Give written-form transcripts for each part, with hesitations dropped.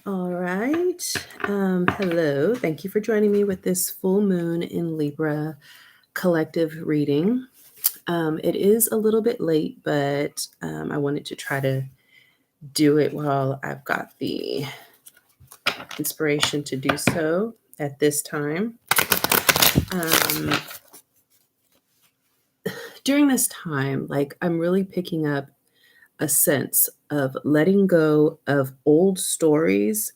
All right. Hello. Thank you for joining me with this full moon in Libra collective reading. It is a little bit late, but I wanted to try to do it while I've got the inspiration to do so at this time. Um, During this time, I'm really picking up a sense of letting go of old stories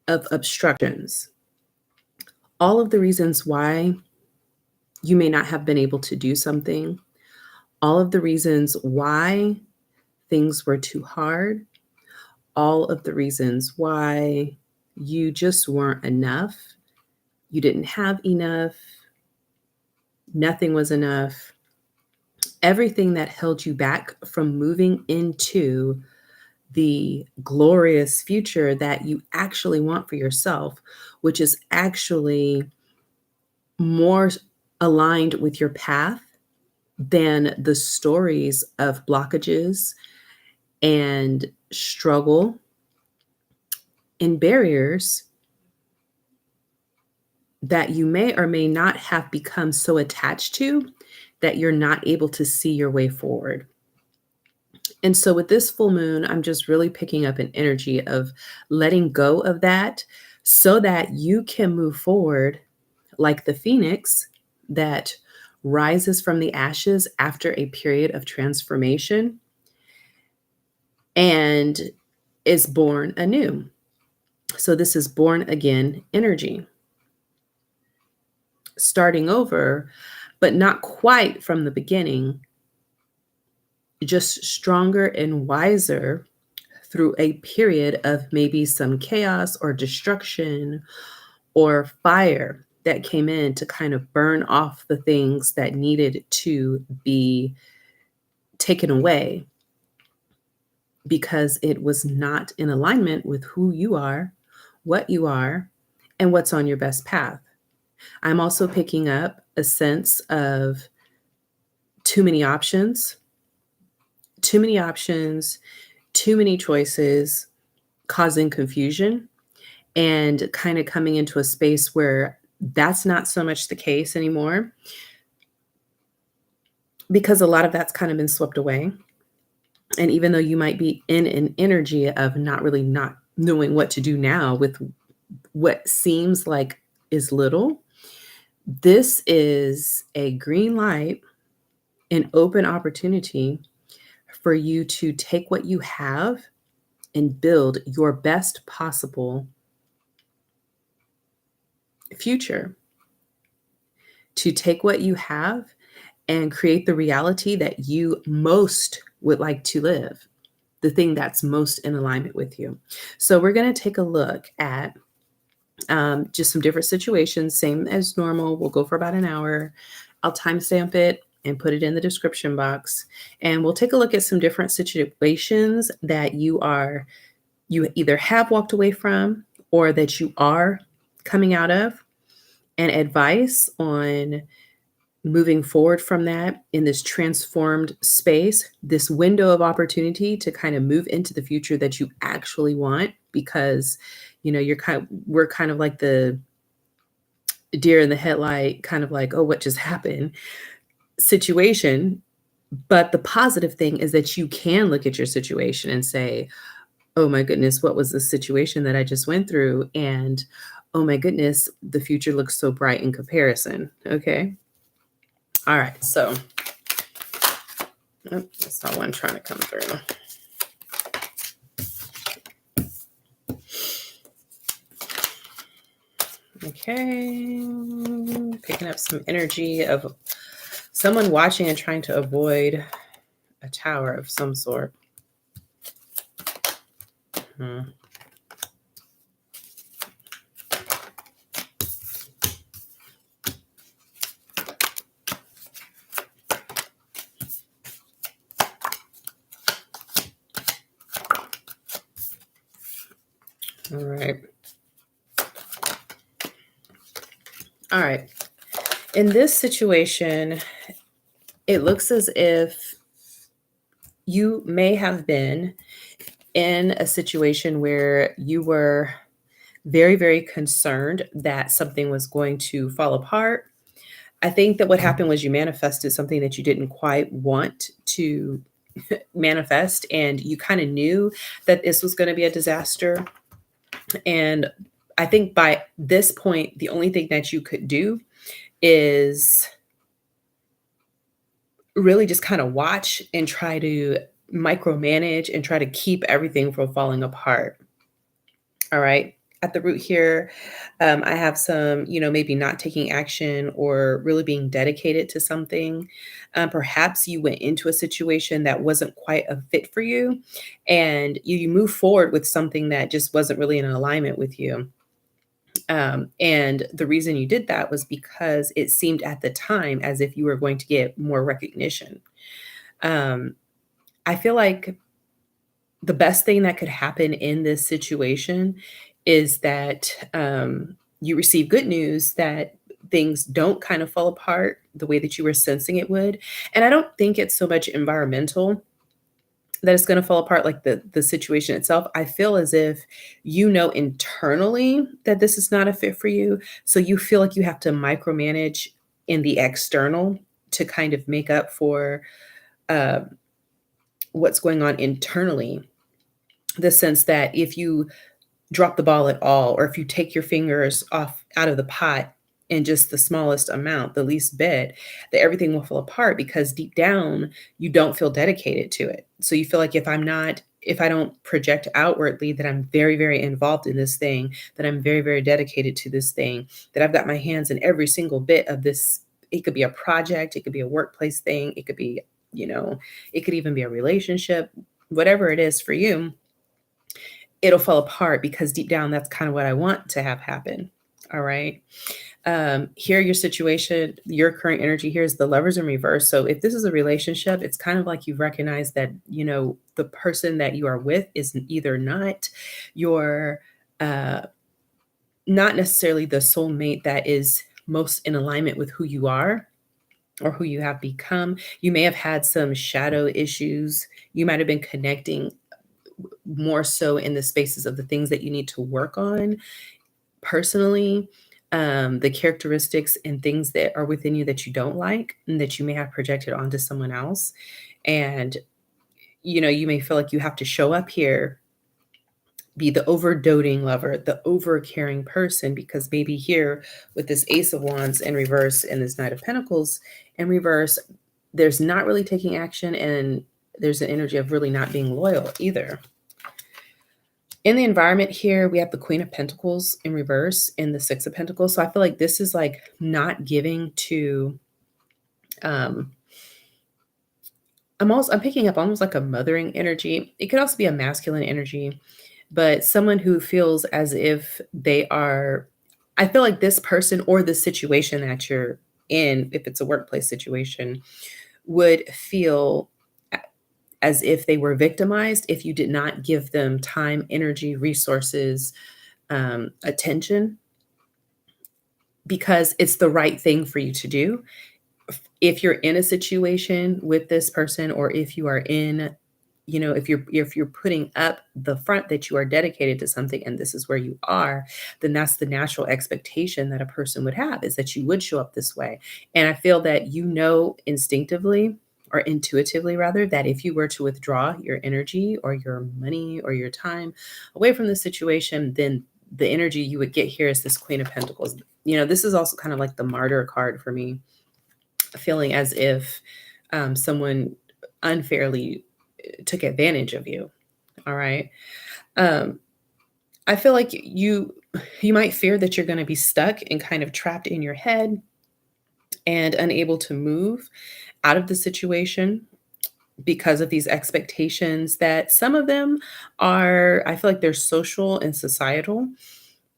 of obstructions. All of the reasons why you may not have been able to do something, all of the reasons why things were too hard, all of the reasons why you just weren't enough, you didn't have enough, nothing was enough, everything that held you back from moving into the glorious future that you actually want for yourself, which is actually more aligned with your path than the stories of blockages and struggle and barriers that you may or may not have become so attached to that you're not able to see your way forward. And so, with this full moon, I'm just really picking up an energy of letting go of that so that you can move forward like the phoenix that rises from the ashes after a period of transformation and is born anew. So, this is born again energy, starting over, but not quite from the beginning, just stronger and wiser through a period of maybe some chaos or destruction or fire that came in to kind of burn off the things that needed to be taken away because it was not in alignment with who you are, what you are, and what's on your best path. I'm also picking up a sense of too many options, too many options, too many choices, causing confusion and kind of coming into a space where that's not so much the case anymore because a lot of that's kind of been swept away. And even though you might be in an energy of not knowing what to do now with what seems like is little, this is a green light, an open opportunity for you to take what you have and build your best possible future, to take what you have and create the reality that you most would like to live, the thing that's most in alignment with you. So, we're going to take a look at just some different situations, same as normal. We'll go for about an hour. I'll timestamp it and put it in the description box. And we'll take a look at some different situations that you either have walked away from or that you are coming out of, and advice on moving forward from that in this transformed space, this window of opportunity to kind of move into the future that you actually want, because we're kind of like the deer in the headlight, kind of like, oh, what just happened situation. But the positive thing is that you can look at your situation and say, oh my goodness, what was the situation that I just went through? And oh my goodness, the future looks so bright in comparison. Okay. All right. So that's not what I'm trying to come through. Okay. Picking up some energy of someone watching and trying to avoid a tower of some sort. All right. All right. In this situation, it looks as if you may have been in a situation where you were very, very concerned that something was going to fall apart. I think that what happened was you manifested something that you didn't quite want to manifest, and you kind of knew that this was going to be a disaster. And I think by this point, the only thing that you could do is really just kind of watch and try to micromanage and try to keep everything from falling apart. All right. At the root here, I have some, maybe not taking action or really being dedicated to something. Perhaps you went into a situation that wasn't quite a fit for you, and you move forward with something that just wasn't really in alignment with you. And the reason you did that was because it seemed at the time as if you were going to get more recognition. Um, I feel like the best thing that could happen in this situation is that you receive good news that things don't kind of fall apart the way that you were sensing it would. And I don't think it's so much environmental that it's going to fall apart like the situation itself. I feel as if you know internally that this is not a fit for you, so you feel like you have to micromanage in the external to kind of make up for uh, what's going on internally. The sense that if you drop the ball at all, or if you take your fingers off out of the pot in just the smallest amount, the least bit, that everything will fall apart because deep down you don't feel dedicated to it. So you feel like if I don't project outwardly that I'm very, very involved in this thing, that I'm very, very dedicated to this thing, that I've got my hands in every single bit of this. It could be a project, it could be a workplace thing, it could be, it could even be a relationship, whatever it is for you, it'll fall apart because deep down, that's kind of what I want to have happen. All right. Here, your situation, your current energy here is the lovers in reverse. So if this is a relationship, it's kind of like you've recognized that, the person that you are with is either not your, uh, not necessarily the soulmate that is most in alignment with who you are or who you have become. You may have had some shadow issues. You might have been connecting more so in the spaces of the things that you need to work on personally, the characteristics and things that are within you that you don't like and that you may have projected onto someone else. And, you may feel like you have to show up here, be the over doting lover, the over caring person, because maybe here with this Ace of Wands in reverse and this Knight of Pentacles in reverse, there's not really taking action, and there's an energy of really not being loyal either. In the environment here, we have the Queen of Pentacles in reverse and the Six of Pentacles. So I feel like this is like not giving to um I'm picking up almost like a mothering energy. It could also be a masculine energy, but someone who feels as if they are, I feel like this person or the situation that you're in, if it's a workplace situation, would feel as if they were victimized if you did not give them time, energy, resources, attention, because it's the right thing for you to do. If you're in a situation with this person, or if you are in, if you're putting up the front that you are dedicated to something and this is where you are, then that's the natural expectation that a person would have, is that you would show up this way. And I feel that instinctively, or intuitively rather, that if you were to withdraw your energy or your money or your time away from the situation, then the energy you would get here is this Queen of Pentacles. This is also kind of like the martyr card for me, feeling as if someone unfairly took advantage of you. All right. Um, I feel like you might fear that you're going to be stuck and kind of trapped in your head and unable to move out of the situation because of these expectations that some of them are, I feel like they're social and societal.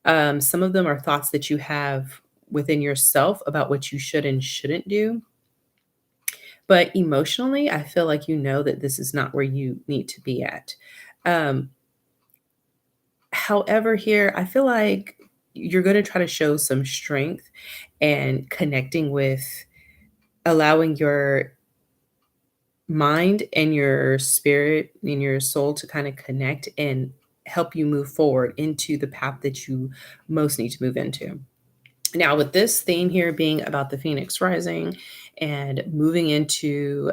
Some of them are thoughts that you have within yourself about what you should and shouldn't do. But emotionally, I feel like you know that this is not where you need to be at. Um, However, here, I feel like you're going to try to show some strength and connecting with, allowing your mind and your spirit and your soul to kind of connect and help you move forward into the path that you most need to move into. Now, with this theme here being about the Phoenix rising and moving into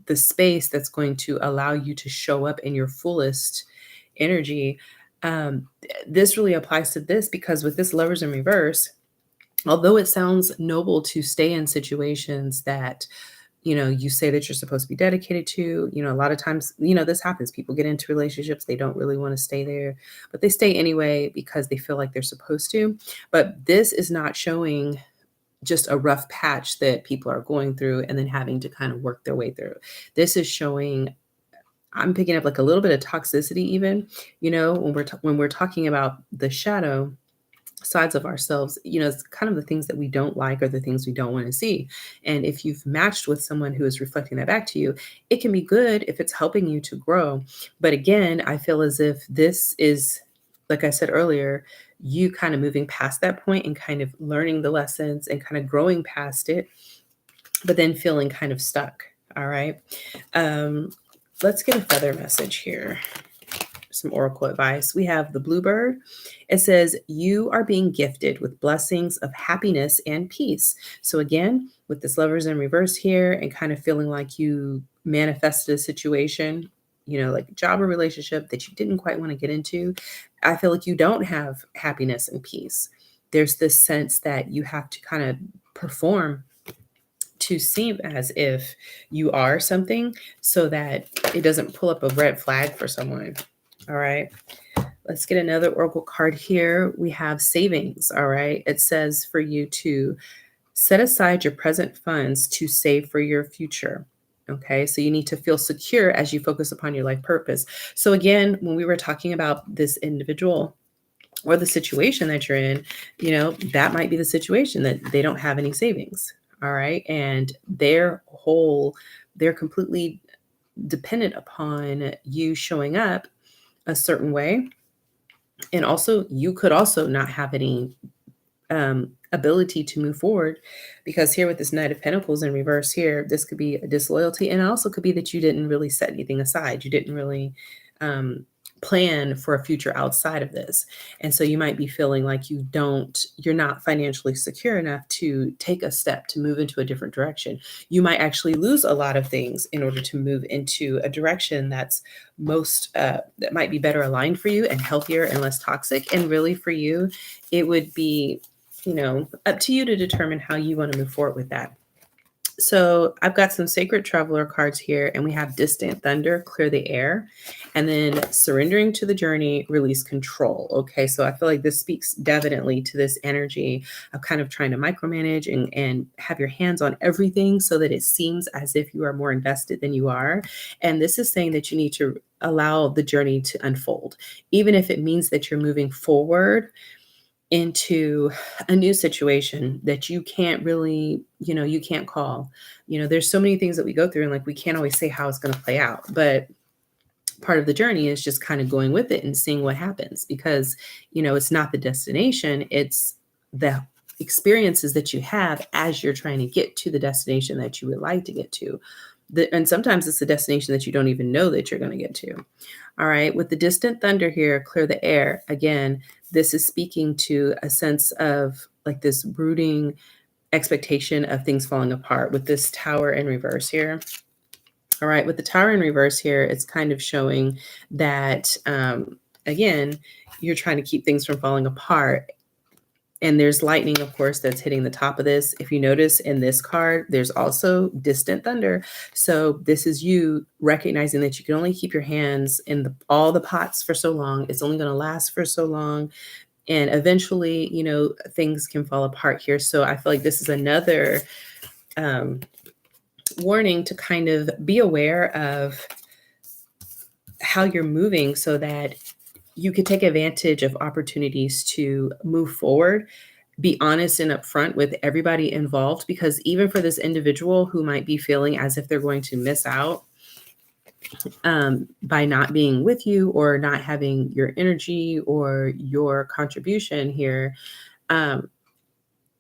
the space that's going to allow you to show up in your fullest energy, this really applies to this because with this lovers in reverse, although it sounds noble to stay in situations that you say that you're supposed to be dedicated to, a lot of times, this happens. People get into relationships, they don't really want to stay there, but they stay anyway because they feel like they're supposed to. But this is not showing just a rough patch that people are going through and then having to kind of work their way through. This is showing I'm picking up like a little bit of toxicity even, when we're talking about the shadow sides of ourselves, it's kind of the things that we don't like or the things we don't want to see. And if you've matched with someone who is reflecting that back to you, it can be good if it's helping you to grow. But again, I feel as if this is, like I said earlier, you kind of moving past that point and kind of learning the lessons and kind of growing past it, but then feeling kind of stuck. All right. Um, let's get a feather message here, some oracle advice. We have the bluebird. It says, you are being gifted with blessings of happiness and peace. So again, with this lovers in reverse here and kind of feeling like you manifested a situation, like a job or relationship that you didn't quite want to get into, I feel like you don't have happiness and peace. There's this sense that you have to kind of perform to seem as if you are something so that it doesn't pull up a red flag for someone. All right. Let's get another oracle card here. We have savings. All right. It says for you to set aside your present funds to save for your future. Okay. So you need to feel secure as you focus upon your life purpose. So again, when we were talking about this individual or the situation that you're in, that might be the situation that they don't have any savings. All right. And they're completely dependent upon you showing up a certain way. And also, you could also not have any ability to move forward because here with this Knight of Pentacles in reverse here, this could be a disloyalty. And it also could be that you didn't really set anything aside. You didn't really plan for a future outside of this. And so you might be feeling like you're not financially secure enough to take a step to move into a different direction. You might actually lose a lot of things in order to move into a direction that's that might be better aligned for you and healthier and less toxic. And really for you, it would be, up to you to determine how you want to move forward with that. So I've got some sacred traveler cards here, and we have distant thunder, clear the air, and then surrendering to the journey, release control. Okay, so I feel like this speaks definitely to this energy of kind of trying to micromanage and have your hands on everything so that it seems as if you are more invested than you are. And this is saying that you need to allow the journey to unfold, even if it means that you're moving forward into a new situation that you can't really, you can't call. There's so many things that we go through and like we can't always say how it's going to play out. But part of the journey is just kind of going with it and seeing what happens because, it's not the destination, it's the experiences that you have as you're trying to get to the destination that you would like to get to. And sometimes it's a destination that you don't even know that you're going to get to. All right. With the distant thunder here, clear the air. Again, this is speaking to a sense of like this brooding expectation of things falling apart with this tower in reverse here. All right. With the tower in reverse here, it's kind of showing that, again, you're trying to keep things from falling apart. And there's lightning, of course, that's hitting the top of this. If you notice in this card, there's also distant thunder. So this is you recognizing that you can only keep your hands in all the pots for so long. It's only going to last for so long. And eventually, things can fall apart here. So I feel like this is another warning to kind of be aware of how you're moving so that you can take advantage of opportunities to move forward. Be honest and upfront with everybody involved, because even for this individual who might be feeling as if they're going to miss out by not being with you or not having your energy or your contribution here,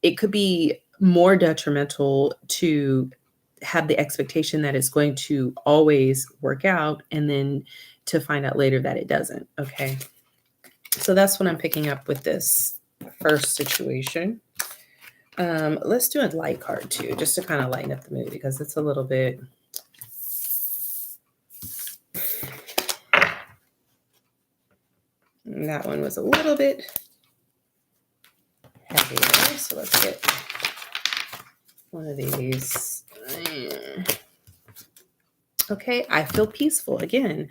it could be more detrimental to have the expectation that it's going to always work out, and then to find out later that it doesn't. Okay. So that's what I'm picking up with this first situation. Let's do a light card too, just to kind of lighten up the mood, because it's a little bit. That one was a little bit heavier. So let's get one of these. Okay, I feel peaceful again.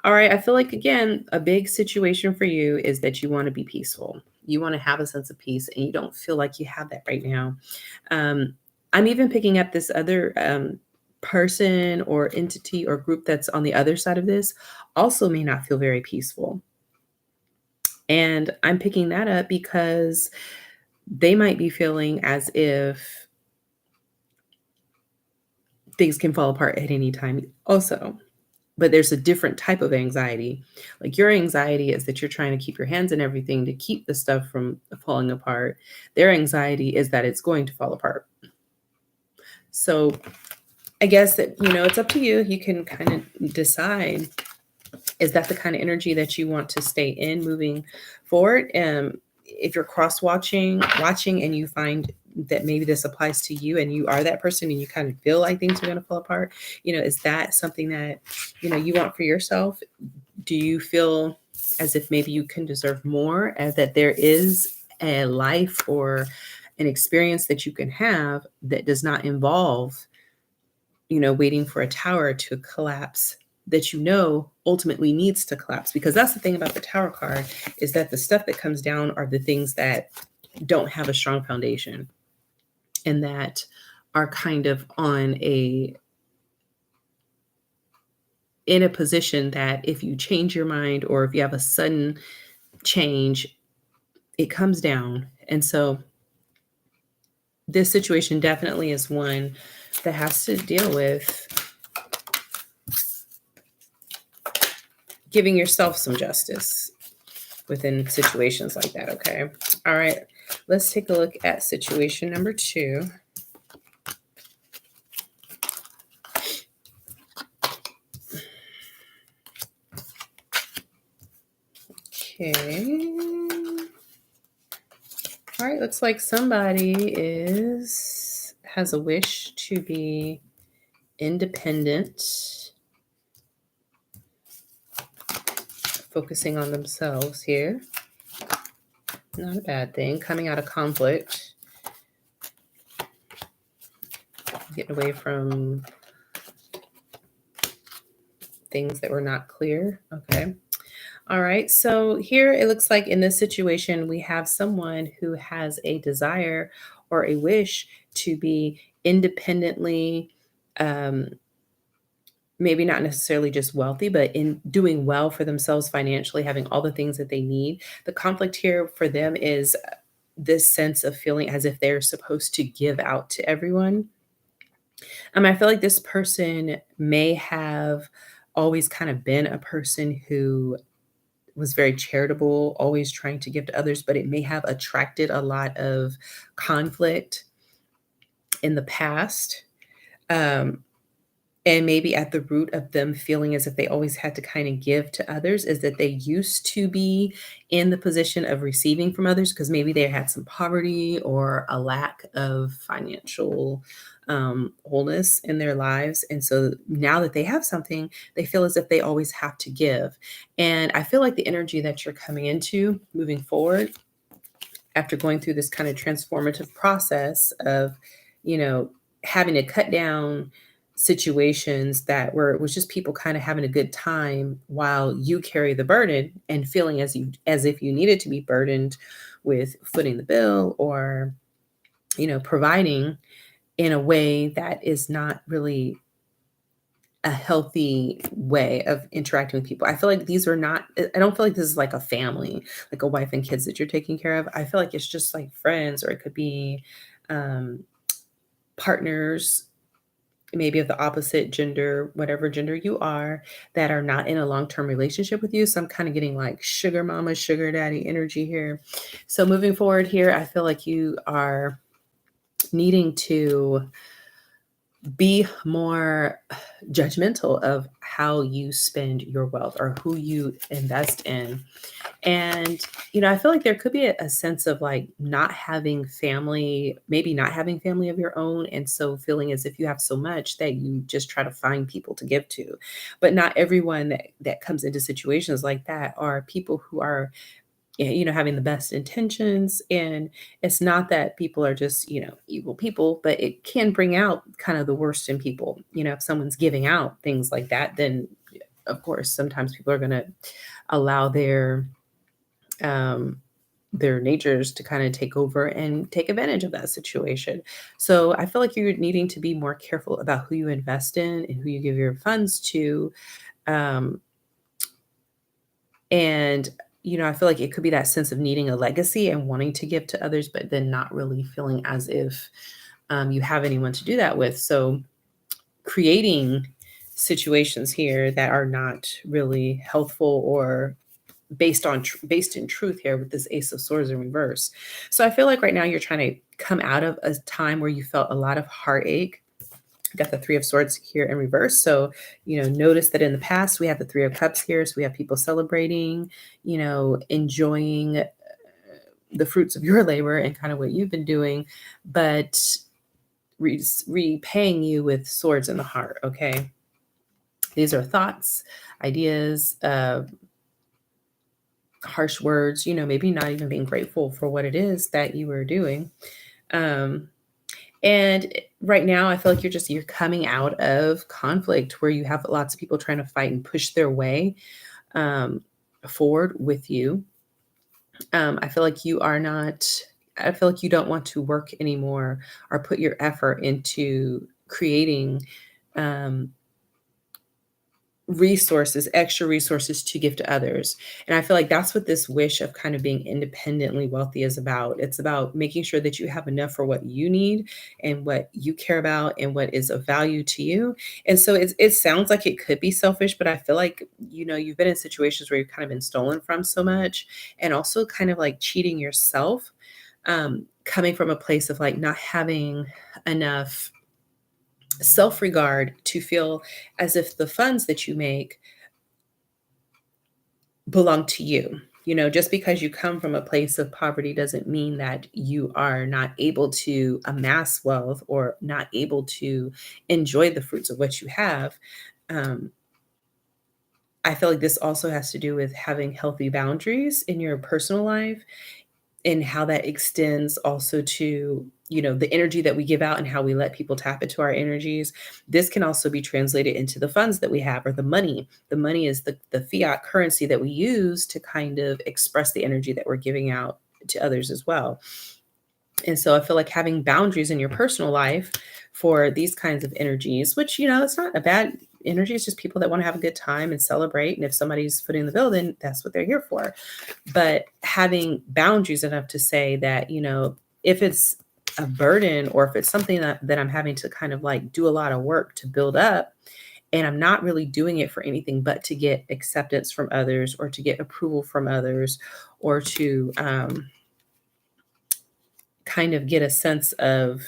All right, I feel like, again, a big situation for you is that you want to be peaceful. You want to have a sense of peace, and you don't feel like you have that right now. I'm even picking up this other person or entity or group that's on the other side of this also may not feel very peaceful. And I'm picking that up because they might be feeling as if things can fall apart at any time also. But there's a different type of anxiety. Like, your anxiety is that you're trying to keep your hands in everything to keep the stuff from falling apart. Their anxiety is that it's going to fall apart. So I guess that, it's up to you. You can kind of decide, is that the kind of energy that you want to stay in moving forward? If you're watching and you find that maybe this applies to you and you are that person and you kind of feel like things are going to fall apart, is that something that, you want for yourself? Do you feel as if maybe you can deserve more, as that there is a life or an experience that you can have that does not involve, waiting for a tower to collapse, that ultimately needs to collapse? Because that's the thing about the tower card, is that the stuff that comes down are the things that don't have a strong foundation, and that are kind of in a position that if you change your mind, or if you have a sudden change, it comes down. And so this situation definitely is one that has to deal with giving yourself some justice within situations like that. Okay. All right. Let's take a look at situation number 2. Okay. All right. Looks like somebody has a wish to be independent, focusing on themselves here. Not a bad thing. Coming out of conflict, getting away from things that were not clear. Okay. All right. So here it looks like in this situation, we have someone who has a desire or a wish to be independently, maybe not necessarily just wealthy, but in doing well for themselves financially, having all the things that they need. The conflict here for them is this sense of feeling as if they're supposed to give out to everyone. I feel like this person may have always kind of been a person who was very charitable, always trying to give to others, but it may have attracted a lot of conflict in the past. And maybe at the root of them feeling as if they always had to kind of give to others is that they used to be in the position of receiving from others, because maybe they had some poverty or a lack of financial wholeness in their lives. And so now that they have something, they feel as if they always have to give. And I feel like the energy that you're coming into moving forward, after going through this kind of transformative process of, having to cut down situations that it was just people kind of having a good time while you carry the burden, and feeling as if you needed to be burdened with footing the bill, or providing in a way that is not really a healthy way of interacting with people. I feel like I don't feel like this is like a family, like a wife and kids that you're taking care of. I feel like it's just like friends, or it could be partners, maybe of the opposite gender, whatever gender you are, that are not in a long-term relationship with you. So I'm kind of getting like sugar mama, sugar daddy energy here. So moving forward here, I feel like you are needing to be more judgmental of how you spend your wealth or who you invest in. And, I feel like there could be a sense of like not having family, maybe not having family of your own. And so feeling as if you have so much that you just try to find people to give to. But not everyone that comes into situations like that are people who are, having the best intentions. And it's not that people are just, evil people, but it can bring out kind of the worst in people. If someone's giving out things like that, then of course, sometimes people are going to allow um, their natures to kind of take over and take advantage of that situation. So I feel like you're needing to be more careful about who you invest in and who you give your funds to. Um, and I feel like it could be that sense of needing a legacy and wanting to give to others, but then not really feeling as if you have anyone to do that with. So creating situations here that are not really healthful or based in truth here with this Ace of Swords in reverse. So I feel like right now you're trying to come out of a time where you felt a lot of heartache. Got the Three of Swords here in reverse. So, notice that in the past we have the Three of Cups here. So we have people celebrating, enjoying the fruits of your labor and kind of what you've been doing, but repaying you with swords in the heart. Okay. These are thoughts, ideas, harsh words, maybe not even being grateful for what it is that you were doing. Um, and right now, I feel like you're coming out of conflict where you have lots of people trying to fight and push their way um, forward with you. I feel like you are not, I feel like you don't want to work anymore or put your effort into creating um, extra resources to give to others. And I feel like that's what this wish of kind of being independently wealthy is about. It's about making sure that you have enough for what you need and what you care about and what is of value to you. And so it sounds like it could be selfish, but I feel like, you've been in situations where you've kind of been stolen from so much and also kind of like cheating yourself, coming from a place of like not having enough self regard to feel as if the funds that you make belong to you. Just because you come from a place of poverty doesn't mean that you are not able to amass wealth or not able to enjoy the fruits of what you have. Um, I feel like this also has to do with having healthy boundaries in your personal life and how that extends also to the energy that we give out and how we let people tap into our energies. This can also be translated into the funds that we have or the money is the fiat currency that we use to kind of express the energy that we're giving out to others as well. And so I feel like having boundaries in your personal life for these kinds of energies, which, it's not a bad energy. It's just people that want to have a good time and celebrate. And if somebody's footing the bill, then that's what they're here for. But having boundaries enough to say that, if it's a burden or if it's something that I'm having to kind of like do a lot of work to build up, and I'm not really doing it for anything but to get acceptance from others or to get approval from others or to, kind of get a sense of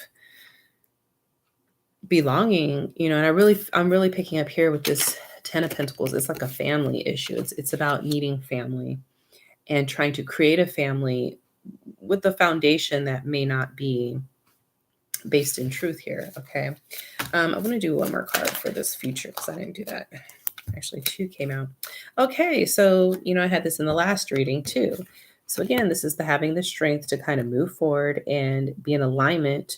belonging, and I'm really picking up here with this 10 of Pentacles. It's like a family issue. It's about needing family and trying to create a family with a foundation that may not be based in truth here. Okay. I'm going to do one more card for this future because I didn't do that. Actually, two came out. Okay. So, I had this in the last reading too. So again, this is the having the strength to kind of move forward and be in alignment,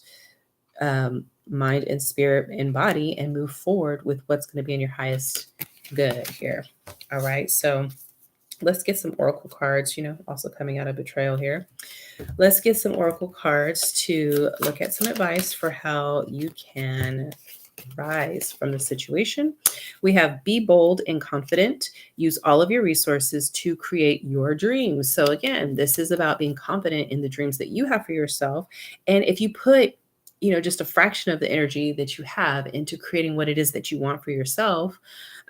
mind and spirit and body, and move forward with what's going to be in your highest good here. All right. So let's get some oracle cards, also coming out of betrayal here. Let's get some oracle cards to look at some advice for how you can rise from the situation. We have be bold and confident. Use all of your resources to create your dreams. So again, this is about being confident in the dreams that you have for yourself. And if you put, just a fraction of the energy that you have into creating what it is that you want for yourself,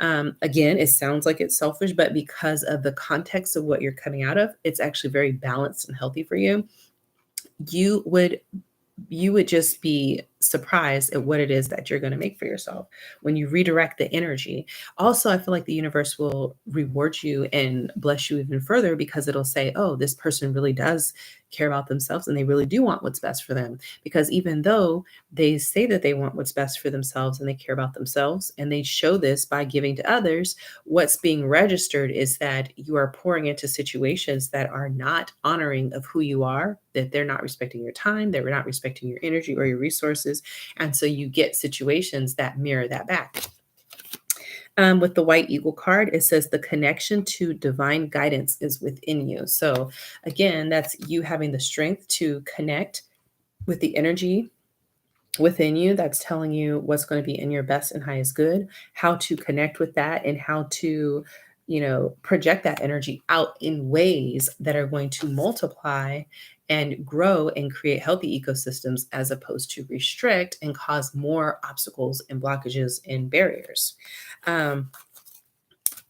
again, it sounds like it's selfish, but because of the context of what you're coming out of, it's actually very balanced and healthy for you. You would just be surprised at what it is that you're going to make for yourself when you redirect the energy. Also, I feel like the universe will reward you and bless you even further because it'll say, oh, this person really does care about themselves and they really do want what's best for them. Because even though they say that they want what's best for themselves and they care about themselves and they show this by giving to others, what's being registered is that you are pouring into situations that are not honoring of who you are, that they're not respecting your time, they're not respecting your energy or your resources. And so you get situations that mirror that back. With the White Eagle card, it says the connection to divine guidance is within you. So again, that's you having the strength to connect with the energy within you that's telling you what's going to be in your best and highest good, how to connect with that, and how to, project that energy out in ways that are going to multiply and grow and create healthy ecosystems as opposed to restrict and cause more obstacles and blockages and barriers. Um,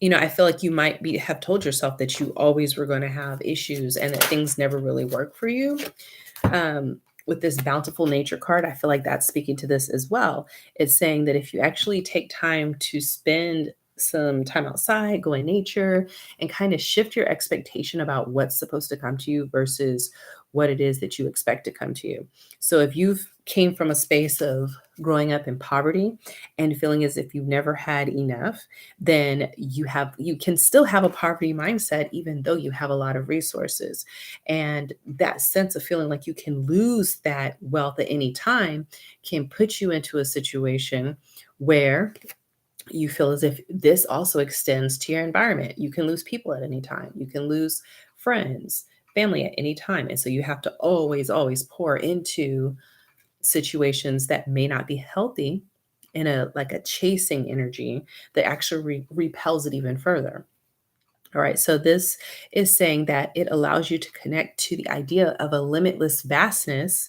I feel like you might have told yourself that you always were going to have issues and that things never really work for you. With this bountiful nature card, I feel like that's speaking to this as well. It's saying that if you actually take time to spend some time outside, go in nature, and kind of shift your expectation about what's supposed to come to you versus what it is that you expect to come to you. So if you've came from a space of growing up in poverty and feeling as if you've never had enough, then you can still have a poverty mindset even though you have a lot of resources. And that sense of feeling like you can lose that wealth at any time can put you into a situation where you feel as if this also extends to your environment. You can lose people at any time. You can lose friends, family at any time. And so you have to always, always pour into situations that may not be healthy in a chasing energy that actually repels it even further. All right, so this is saying that it allows you to connect to the idea of a limitless vastness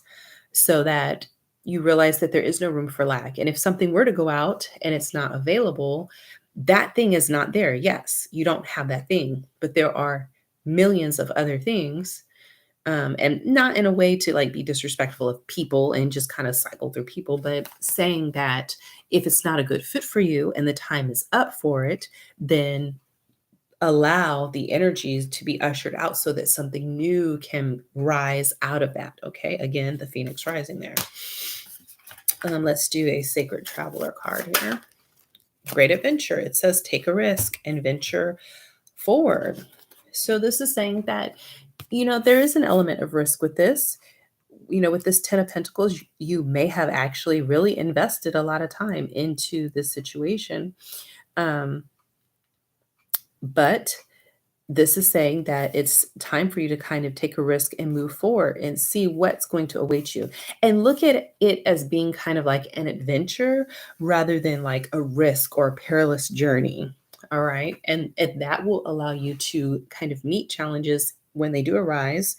so that you realize that there is no room for lack. And if something were to go out and it's not available, that thing is not there. Yes, you don't have that thing, but there are millions of other things. And not in a way to like be disrespectful of people and just kind of cycle through people, but saying that if it's not a good fit for you and the time is up for it, then allow the energies to be ushered out so that something new can rise out of that. Okay. Again, the Phoenix rising there. Let's do a Sacred Traveler card here. Great adventure. It says take a risk and venture forward. So this is saying that, there is an element of risk with this. With this 10 of Pentacles, you may have actually really invested a lot of time into this situation. But this is saying that it's time for you to kind of take a risk and move forward and see what's going to await you. And look at it as being kind of like an adventure rather than like a risk or a perilous journey. All right. And that will allow you to kind of meet challenges when they do arise,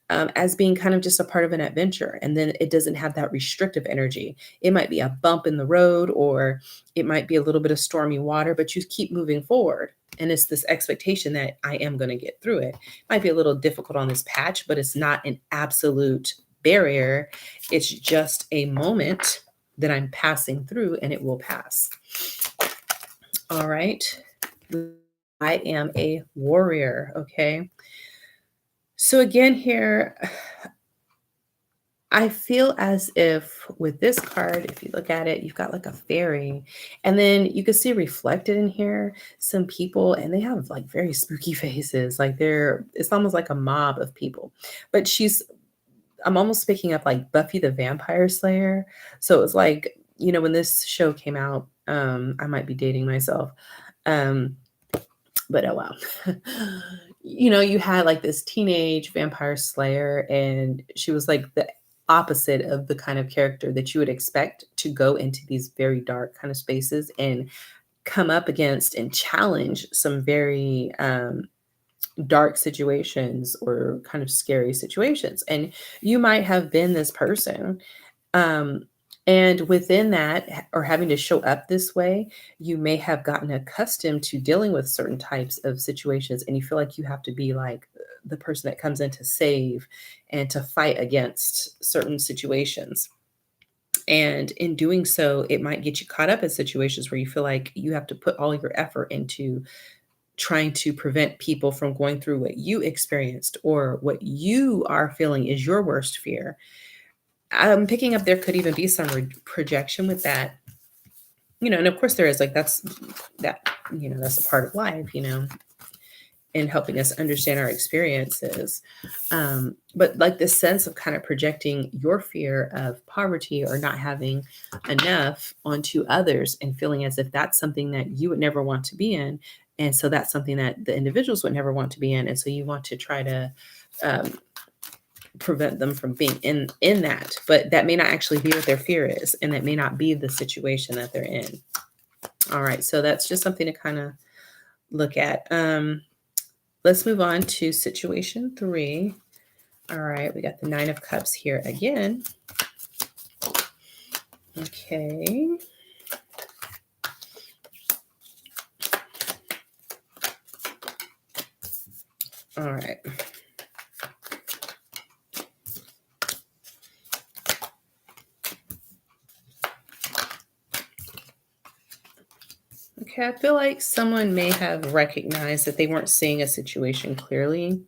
as being kind of just a part of an adventure. And then it doesn't have that restrictive energy. It might be a bump in the road, or it might be a little bit of stormy water, but you keep moving forward. And it's this expectation that I am going to get through it. Might be a little difficult on this patch, but it's not an absolute barrier. It's just a moment that I'm passing through and it will pass. All right. I am a warrior. Okay. So again, here, I feel as if with this card, if you look at it, you've got like a fairy, and then you can see reflected in here some people, and they have like very spooky faces. Like it's almost like a mob of people. But I'm almost picking up like Buffy the Vampire Slayer. So it was like, when this show came out, I might be dating myself. But oh wow. You had like this teenage vampire slayer, and she was like the opposite of the kind of character that you would expect to go into these very dark kind of spaces and come up against and challenge some very dark situations or kind of scary situations. And you might have been this person. Um, and within that, or having to show up this way, you may have gotten accustomed to dealing with certain types of situations, and you feel like you have to be like the person that comes in to save and to fight against certain situations. And in doing so, it might get you caught up in situations where you feel like you have to put all your effort into trying to prevent people from going through what you experienced or what you are feeling is your worst fear. I'm picking up there could even be some projection with that, and of course there is, like, that, that's a part of life, in helping us understand our experiences. But like this sense of kind of projecting your fear of poverty or not having enough onto others and feeling as if that's something that you would never want to be in. And so that's something that the individuals would never want to be in. And so you want to try to um, prevent them from being in that. But that may not actually be what their fear is. And that may not be the situation that they're in. All right. So that's just something to kind of look at. Let's move on to situation 3. All right, we got the 9 of Cups here again. Okay. All right. Okay, I feel like someone may have recognized that they weren't seeing a situation clearly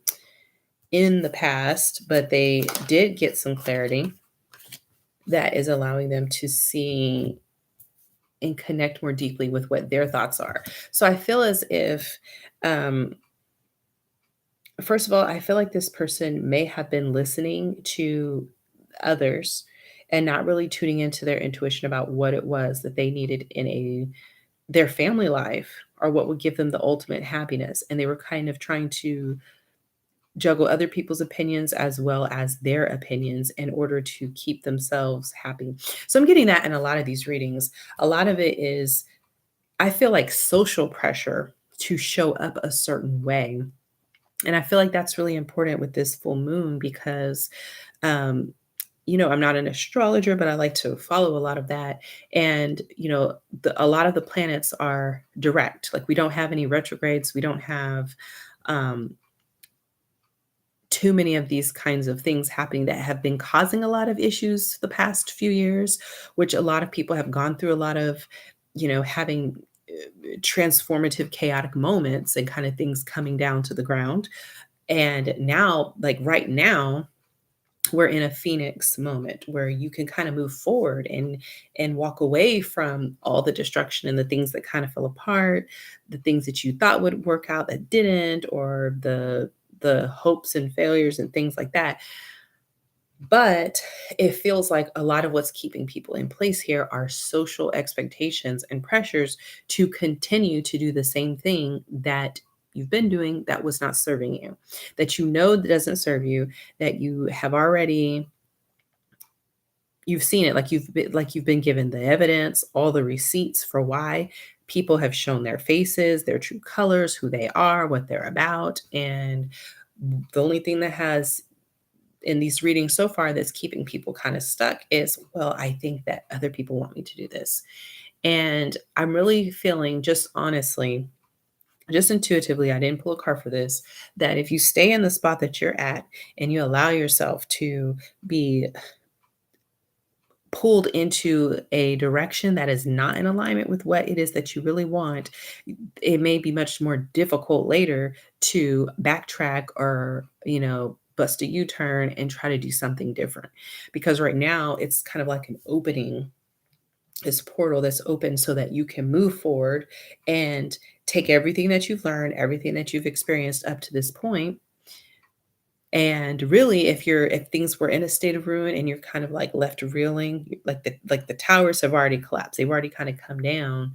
in the past, but they did get some clarity that is allowing them to see and connect more deeply with what their thoughts are. So I feel as if, um, first of all, I feel like this person may have been listening to others and not really tuning into their intuition about what it was that they needed in their family life or what would give them the ultimate happiness. And they were kind of trying to juggle other people's opinions as well as their opinions in order to keep themselves happy. So I'm getting that in a lot of these readings. A lot of it is, I feel like, social pressure to show up a certain way. And I feel like that's really important with this full moon because, um, I'm not an astrologer, but I like to follow a lot of that. And, a lot of the planets are direct. Like we don't have any retrogrades. We don't have um, too many of these kinds of things happening that have been causing a lot of issues the past few years, which a lot of people have gone through a lot of, having transformative, chaotic moments and kind of things coming down to the ground. And now, like right now, we're in a phoenix moment where you can kind of move forward and walk away from all the destruction and the things that kind of fell apart, the things that you thought would work out that didn't, or the hopes and failures and things like that. But it feels like a lot of what's keeping people in place here are social expectations and pressures to continue to do the same thing that you've been doing that was not serving you, that that doesn't serve you, that you have already you've seen it, like you've been given the evidence, all the receipts for why people have shown their faces, their true colors, who they are, what they're about, and the only thing that has in these readings so far that's keeping people kind of stuck is, well, I think that other people want me to do this. And I'm really feeling, just honestly, just intuitively, I didn't pull a card for this, that if you stay in the spot that you're at and you allow yourself to be pulled into a direction that is not in alignment with what it is that you really want, it may be much more difficult later to backtrack or, bust a U-turn and try to do something different. Because right now it's kind of like an opening, this portal that's open so that you can move forward and take everything that you've learned, everything that you've experienced up to this point. And really, if things were in a state of ruin and you're kind of like left reeling, like the towers have already collapsed. They've already kind of come down.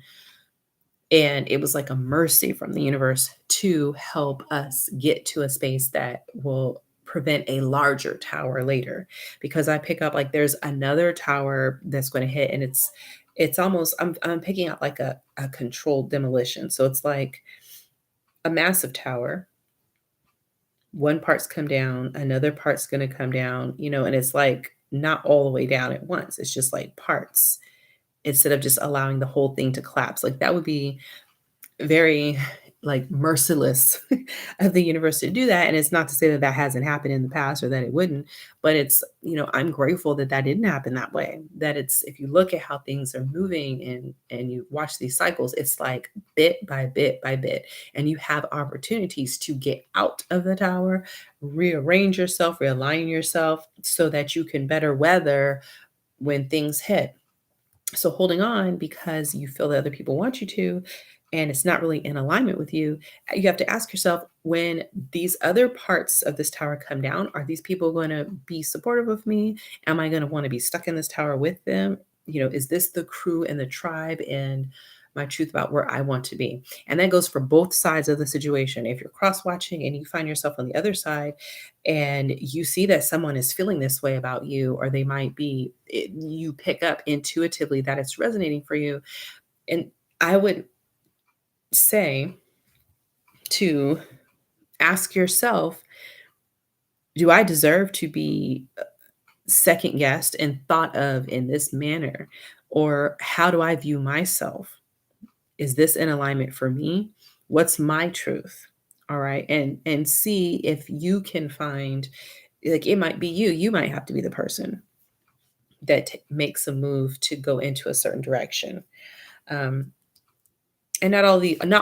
And it was like a mercy from the universe to help us get to a space that will prevent a larger tower later. Because I pick up like there's another tower that's going to hit, and it's almost I'm picking up like a controlled demolition. So it's like a massive tower. One part's come down, another part's going to come down, and it's like not all the way down at once. It's just like parts, instead of just allowing the whole thing to collapse. Like that would be very like merciless of the universe to do that. And it's not to say that that hasn't happened in the past or that it wouldn't, but it's, I'm grateful that that didn't happen that way. That it's, if you look at how things are moving and you watch these cycles, it's like bit by bit by bit, and you have opportunities to get out of the tower, rearrange yourself, realign yourself so that you can better weather when things hit. So holding on because you feel that other people want you to, and it's not really in alignment with you, you have to ask yourself, when these other parts of this tower come down, are these people going to be supportive of me? Am I going to want to be stuck in this tower with them? Is this the crew and the tribe and my truth about where I want to be? And that goes for both sides of the situation. If you're cross watching and you find yourself on the other side, and you see that someone is feeling this way about you, or they might be, you pick up intuitively that it's resonating for you. And I would say to ask yourself, do I deserve to be second guessed and thought of in this manner? Or how do I view myself? Is this in alignment for me? What's my truth? All right. And see if you can find, like, it might be you might have to be the person that makes a move to go into a certain direction. Um, and not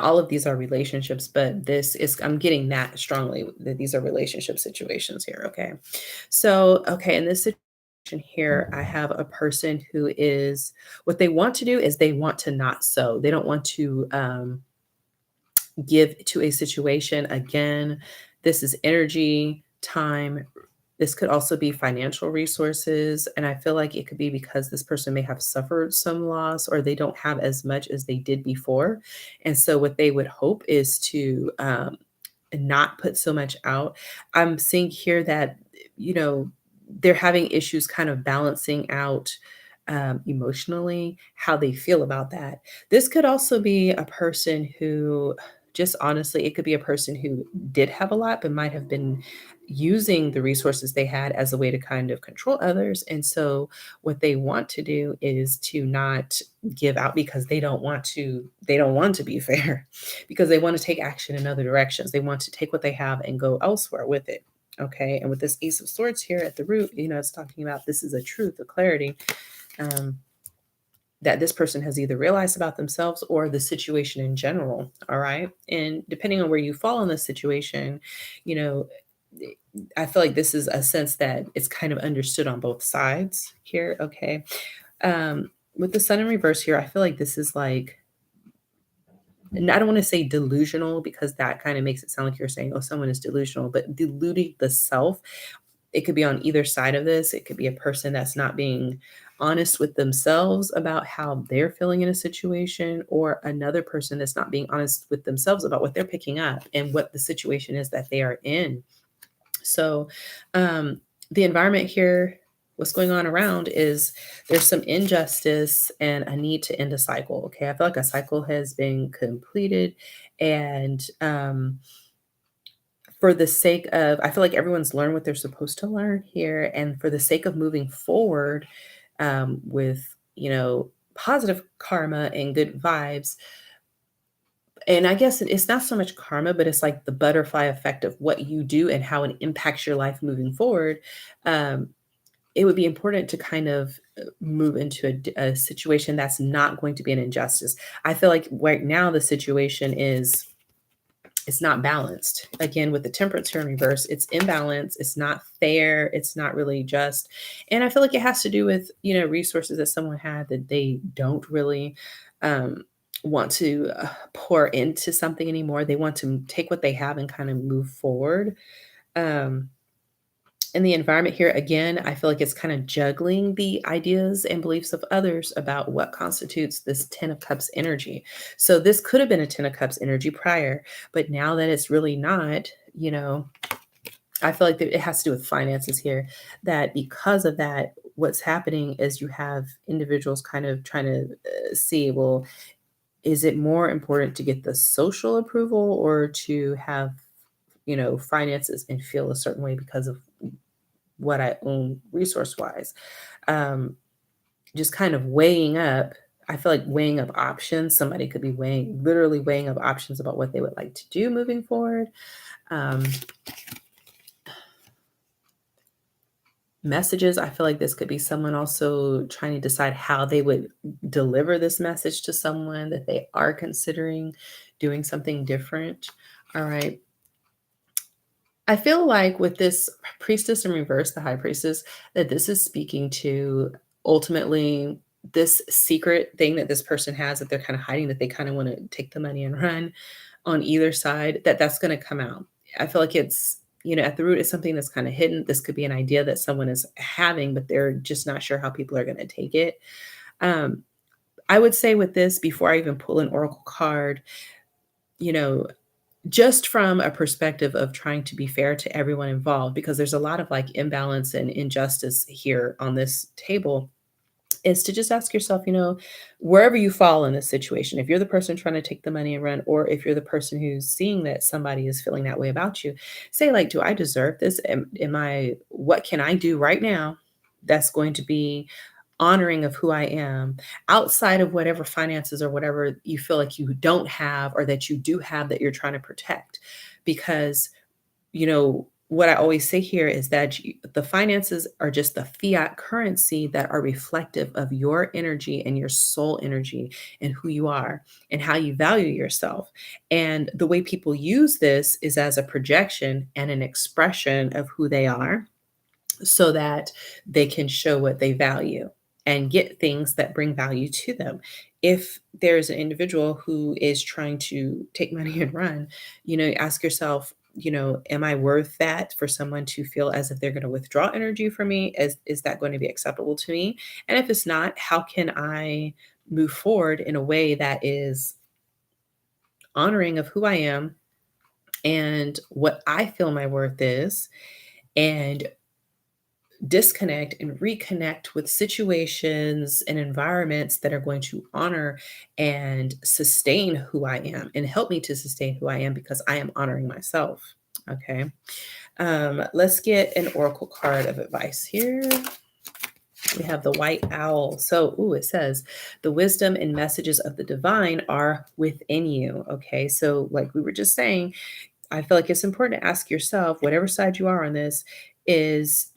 all of these are relationships, but this is, I'm getting that strongly that these are relationship situations here. Okay. So, okay, in this situation here, I have a person who is, what they want to do is they want to not sow. They don't want to give to a situation. Again, this is energy, time. This could also be financial resources. And I feel like it could be because this person may have suffered some loss, or they don't have as much as they did before. And so, what they would hope is to not put so much out. I'm seeing here that, you know, they're having issues kind of balancing out emotionally how they feel about that. This could also be a person who, just honestly, it could be a person who did have a lot, but might have been using the resources they had as a way to kind of control others. And so, what they want to do is to not give out because they don't want to be fair, because they want to take action in other directions. They want to take what they have and go elsewhere with it. Okay. And with this Ace of Swords here at the root, it's talking about, this is a truth, a clarity, um, that this person has either realized about themselves or the situation in general. All right. And depending on where you fall in this situation, you know, I feel like this is a sense that it's kind of understood on both sides here. Okay. With the sun in reverse here, I feel like this is like, and I don't want to say delusional, because that kind of makes it sound like you're saying, oh, someone is delusional, but deluding the self. It could be on either side of this. It could be a person that's not being honest with themselves about how they're feeling in a situation, or another person that's not being honest with themselves about what they're picking up and what the situation is that they are in. So, the environment here, what's going on around is there's some injustice and a need to end a cycle. Okay. I feel like a cycle has been completed. And for the sake of, I feel like everyone's learned what they're supposed to learn here. And for the sake of moving forward with, positive karma and good vibes, and I guess it's not so much karma, but it's like the butterfly effect of what you do and how it impacts your life moving forward. Um, it would be important to kind of move into a situation that's not going to be an injustice. I feel like right now the situation is, it's not balanced. Again, with the temperance here in reverse, it's imbalance. It's not fair. It's not really just. And I feel like it has to do with, resources that someone had that they don't really um, want to pour into something anymore. They want to take what they have and kind of move forward. Um, in the environment here, again, I feel like it's kind of juggling the ideas and beliefs of others about what constitutes this 10 of cups energy. So this could have been a 10 of cups energy prior, but now that it's really not, I feel like that it has to do with finances here, that because of that, what's happening is you have individuals kind of trying to see, well, is it more important to get the social approval, or to have, finances and feel a certain way because of what I own resource wise? Um, just kind of weighing up I feel like weighing up options. Somebody could be literally weighing up options about what they would like to do moving forward. Um, Messages, I feel like this could be someone also trying to decide how they would deliver this message to someone that they are considering doing something different. All right. I feel like with this priestess in reverse, the high priestess, that this is speaking to ultimately this secret thing that this person has that they're kind of hiding, that they kind of want to take the money and run on either side, that's going to come out. I feel like it's, at the root, it's something that's kind of hidden. This could be an idea that someone is having, but they're just not sure how people are going to take it. Um, I would say with this, before I even pull an oracle card, you know, just from a perspective of trying to be fair to everyone involved, because there's a lot of like imbalance and injustice here on this table, is to just ask yourself, wherever you fall in this situation, if you're the person trying to take the money and run, or if you're the person who's seeing that somebody is feeling that way about you, say, like, do I deserve this? What can I do right now that's going to be honoring of who I am outside of whatever finances or whatever you feel like you don't have or that you do have that you're trying to protect? Because what I always say here is that the finances are just the fiat currency that are reflective of your energy and your soul energy and who you are and how you value yourself. And the way people use this is as a projection and an expression of who they are so that they can show what they value and get things that bring value to them. If there's an individual who is trying to take money and run, ask yourself, am I worth that for someone to feel as if they're going to withdraw energy from me? Is that going to be acceptable to me? And if it's not, how can I move forward in a way that is honoring of who I am and what I feel my worth is, and disconnect and reconnect with situations and environments that are going to honor and sustain who I am and help me to sustain who I am because I am honoring myself. Okay. Let's get an oracle card of advice here. We have the white owl. So, it says the wisdom and messages of the divine are within you. Okay. So, like we were just saying, I feel like it's important to ask yourself, whatever side you are on this, is,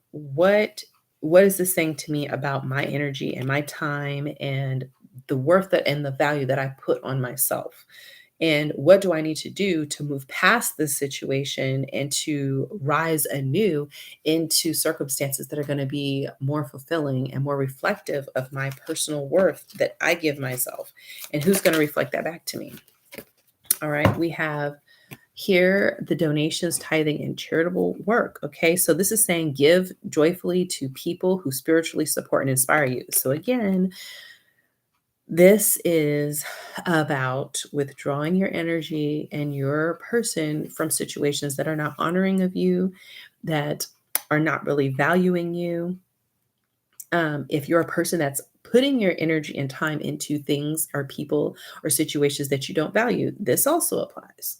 what is this saying to me about my energy and my time and the worth that and the value that I put on myself? And what do I need to do to move past this situation and to rise anew into circumstances that are going to be more fulfilling and more reflective of my personal worth that I give myself? And who's going to reflect that back to me? All right, we have here the donations, tithing, and charitable work. Okay, so this is saying give joyfully to people who spiritually support and inspire you. So again, this is about withdrawing your energy and your person from situations that are not honoring of you, that are not really valuing you. If you're a person that's putting your energy and time into things or people or situations that you don't value, this also applies.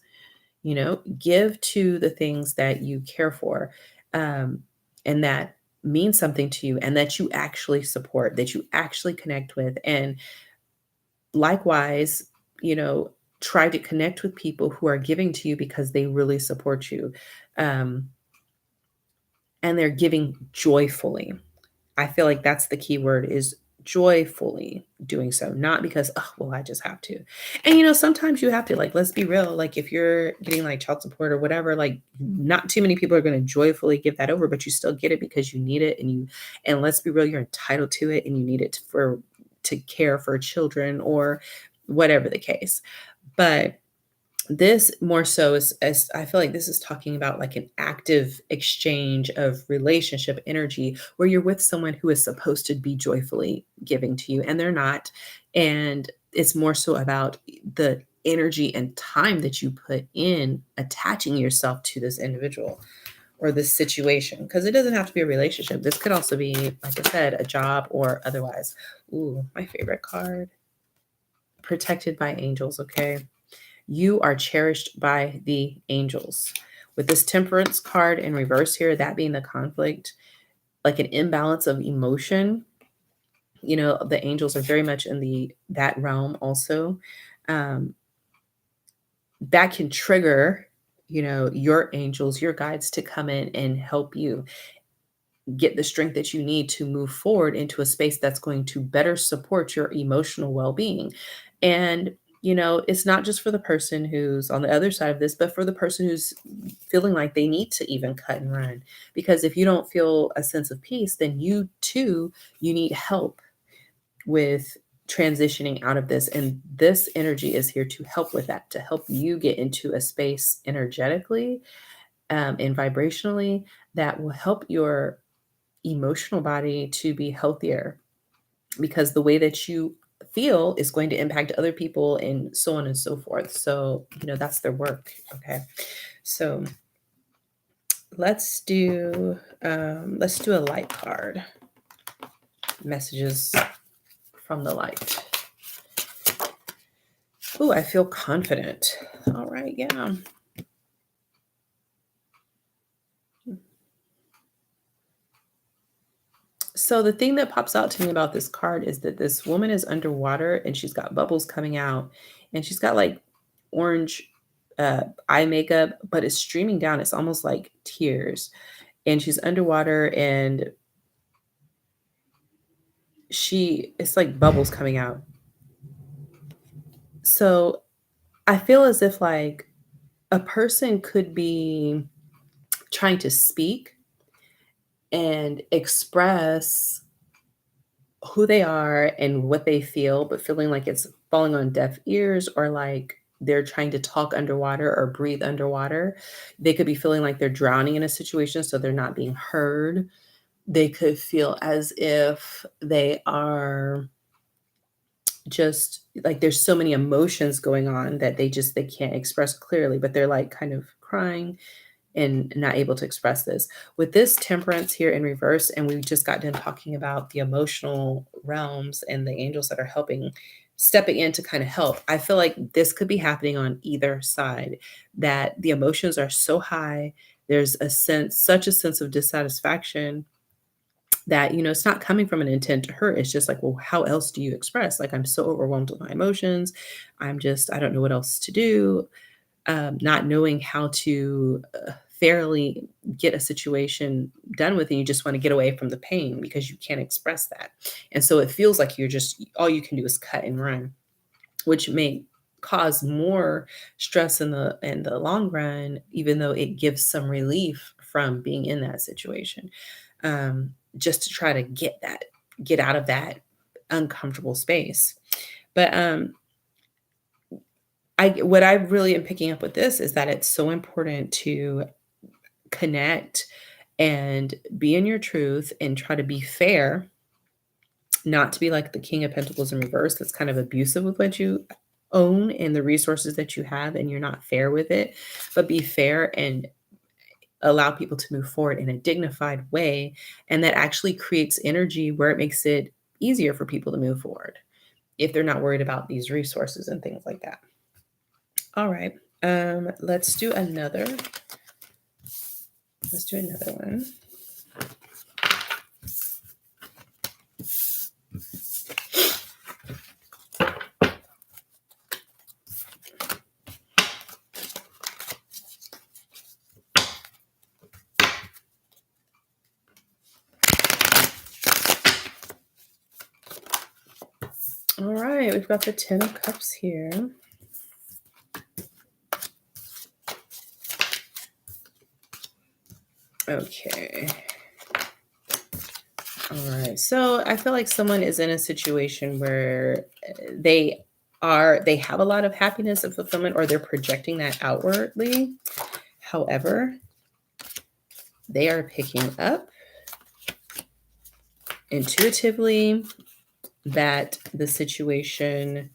Give to the things that you care for, and that mean something to you and that you actually support, that you actually connect with. And likewise, you know, try to connect with people who are giving to you because they really support you. Um, and they're giving joyfully. I feel like that's the key word, is joyfully doing so, not because, oh, well, I just have to. And sometimes you have to, like, let's be real, like if you're getting like child support or whatever, like not too many people are going to joyfully give that over, but you still get it because you need it, and let's be real, you're entitled to it and you need it to care for children or whatever the case. But this more so is, as I feel like this is talking about like an active exchange of relationship energy where you're with someone who is supposed to be joyfully giving to you and they're not. And it's more so about the energy and time that you put in attaching yourself to this individual or this situation. Because it doesn't have to be a relationship. This could also be, like I said, a job or otherwise. Ooh, my favorite card. Protected by angels, okay? You are cherished by the angels. With this temperance card in reverse here, that being the conflict, like an imbalance of emotion, The angels are very much in that realm also. Um, that can trigger, your angels, your guides to come in and help you get the strength that you need to move forward into a space that's going to better support your emotional well-being. And it's not just for the person who's on the other side of this, but for the person who's feeling like they need to even cut and run. Because if you don't feel a sense of peace, then you too, you need help with transitioning out of this. And this energy is here to help with that, to help you get into a space energetically, and vibrationally, that will help your emotional body to be healthier, because the way that you feel is going to impact other people and so on and so forth. So, that's their work. Okay. So let's do a light card. Messages from the light. Oh, I feel confident. All right. Yeah. So the thing that pops out to me about this card is that this woman is underwater and she's got bubbles coming out, and she's got like orange eye makeup, but it's streaming down. It's almost like tears. And she's underwater, and it's like bubbles coming out. So I feel as if like a person could be trying to speak and express who they are and what they feel, but feeling like it's falling on deaf ears, or like they're trying to talk underwater or breathe underwater. They could be feeling like they're drowning in a situation, so they're not being heard. They could feel as if they are just like there's so many emotions going on that they can't express clearly, but they're like kind of crying and not able to express this. With this temperance here in reverse, and we just got done talking about the emotional realms and the angels that are stepping in to kind of help. I feel like this could be happening on either side, that the emotions are so high. There's such a sense of dissatisfaction that, it's not coming from an intent to hurt. It's just like, well, how else do you express? Like, I'm so overwhelmed with my emotions. I don't know what else to do. Not knowing how to fairly get a situation done with, and you just want to get away from the pain because you can't express that. And so it feels like all you can do is cut and run, which may cause more stress in the long run, even though it gives some relief from being in that situation. Just to try to get out of that uncomfortable space. But what I really am picking up with this is that it's so important to connect and be in your truth and try to be fair, not to be like the King of Pentacles in reverse that's kind of abusive with what you own and the resources that you have, and you're not fair with it, but be fair and allow people to move forward in a dignified way. And that actually creates energy where it makes it easier for people to move forward if they're not worried about these resources and things like that. All right. Let's do another. Let's do another one. All right, we've got the 10 of Cups here. Okay. All right. So I feel like someone is in a situation where they have a lot of happiness and fulfillment, or they're projecting that outwardly. However, they are picking up intuitively that the situation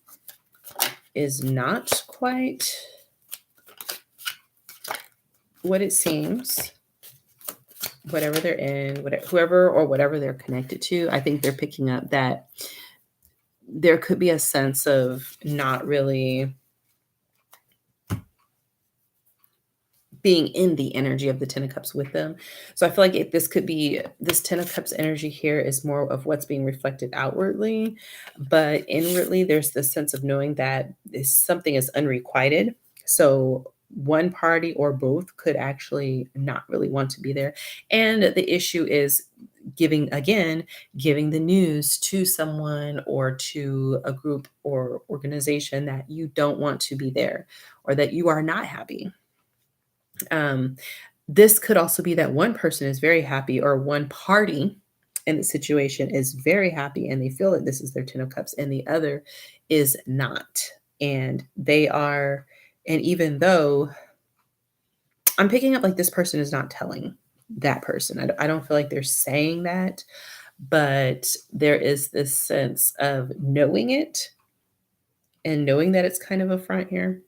is not quite what it seems. Whatever they're in, whatever they're connected to, I think they're picking up that there could be a sense of not really being in the energy of the 10 of cups with them. So I feel like this could be this 10 of cups energy here is more of what's being reflected outwardly, but inwardly there's this sense of knowing that this something is unrequited. So one party or both could actually not really want to be there. And the issue is giving the news to someone or to a group or organization that you don't want to be there or that you are not happy. um, this could also be that one person is very happy or one party in the situation is very happy and they feel that this is their 10 of cups and the other is not. And they are, and even though I'm picking up like this person is not telling that person, I don't feel like they're saying that, but there is this sense of knowing it and knowing that it's kind of a front here.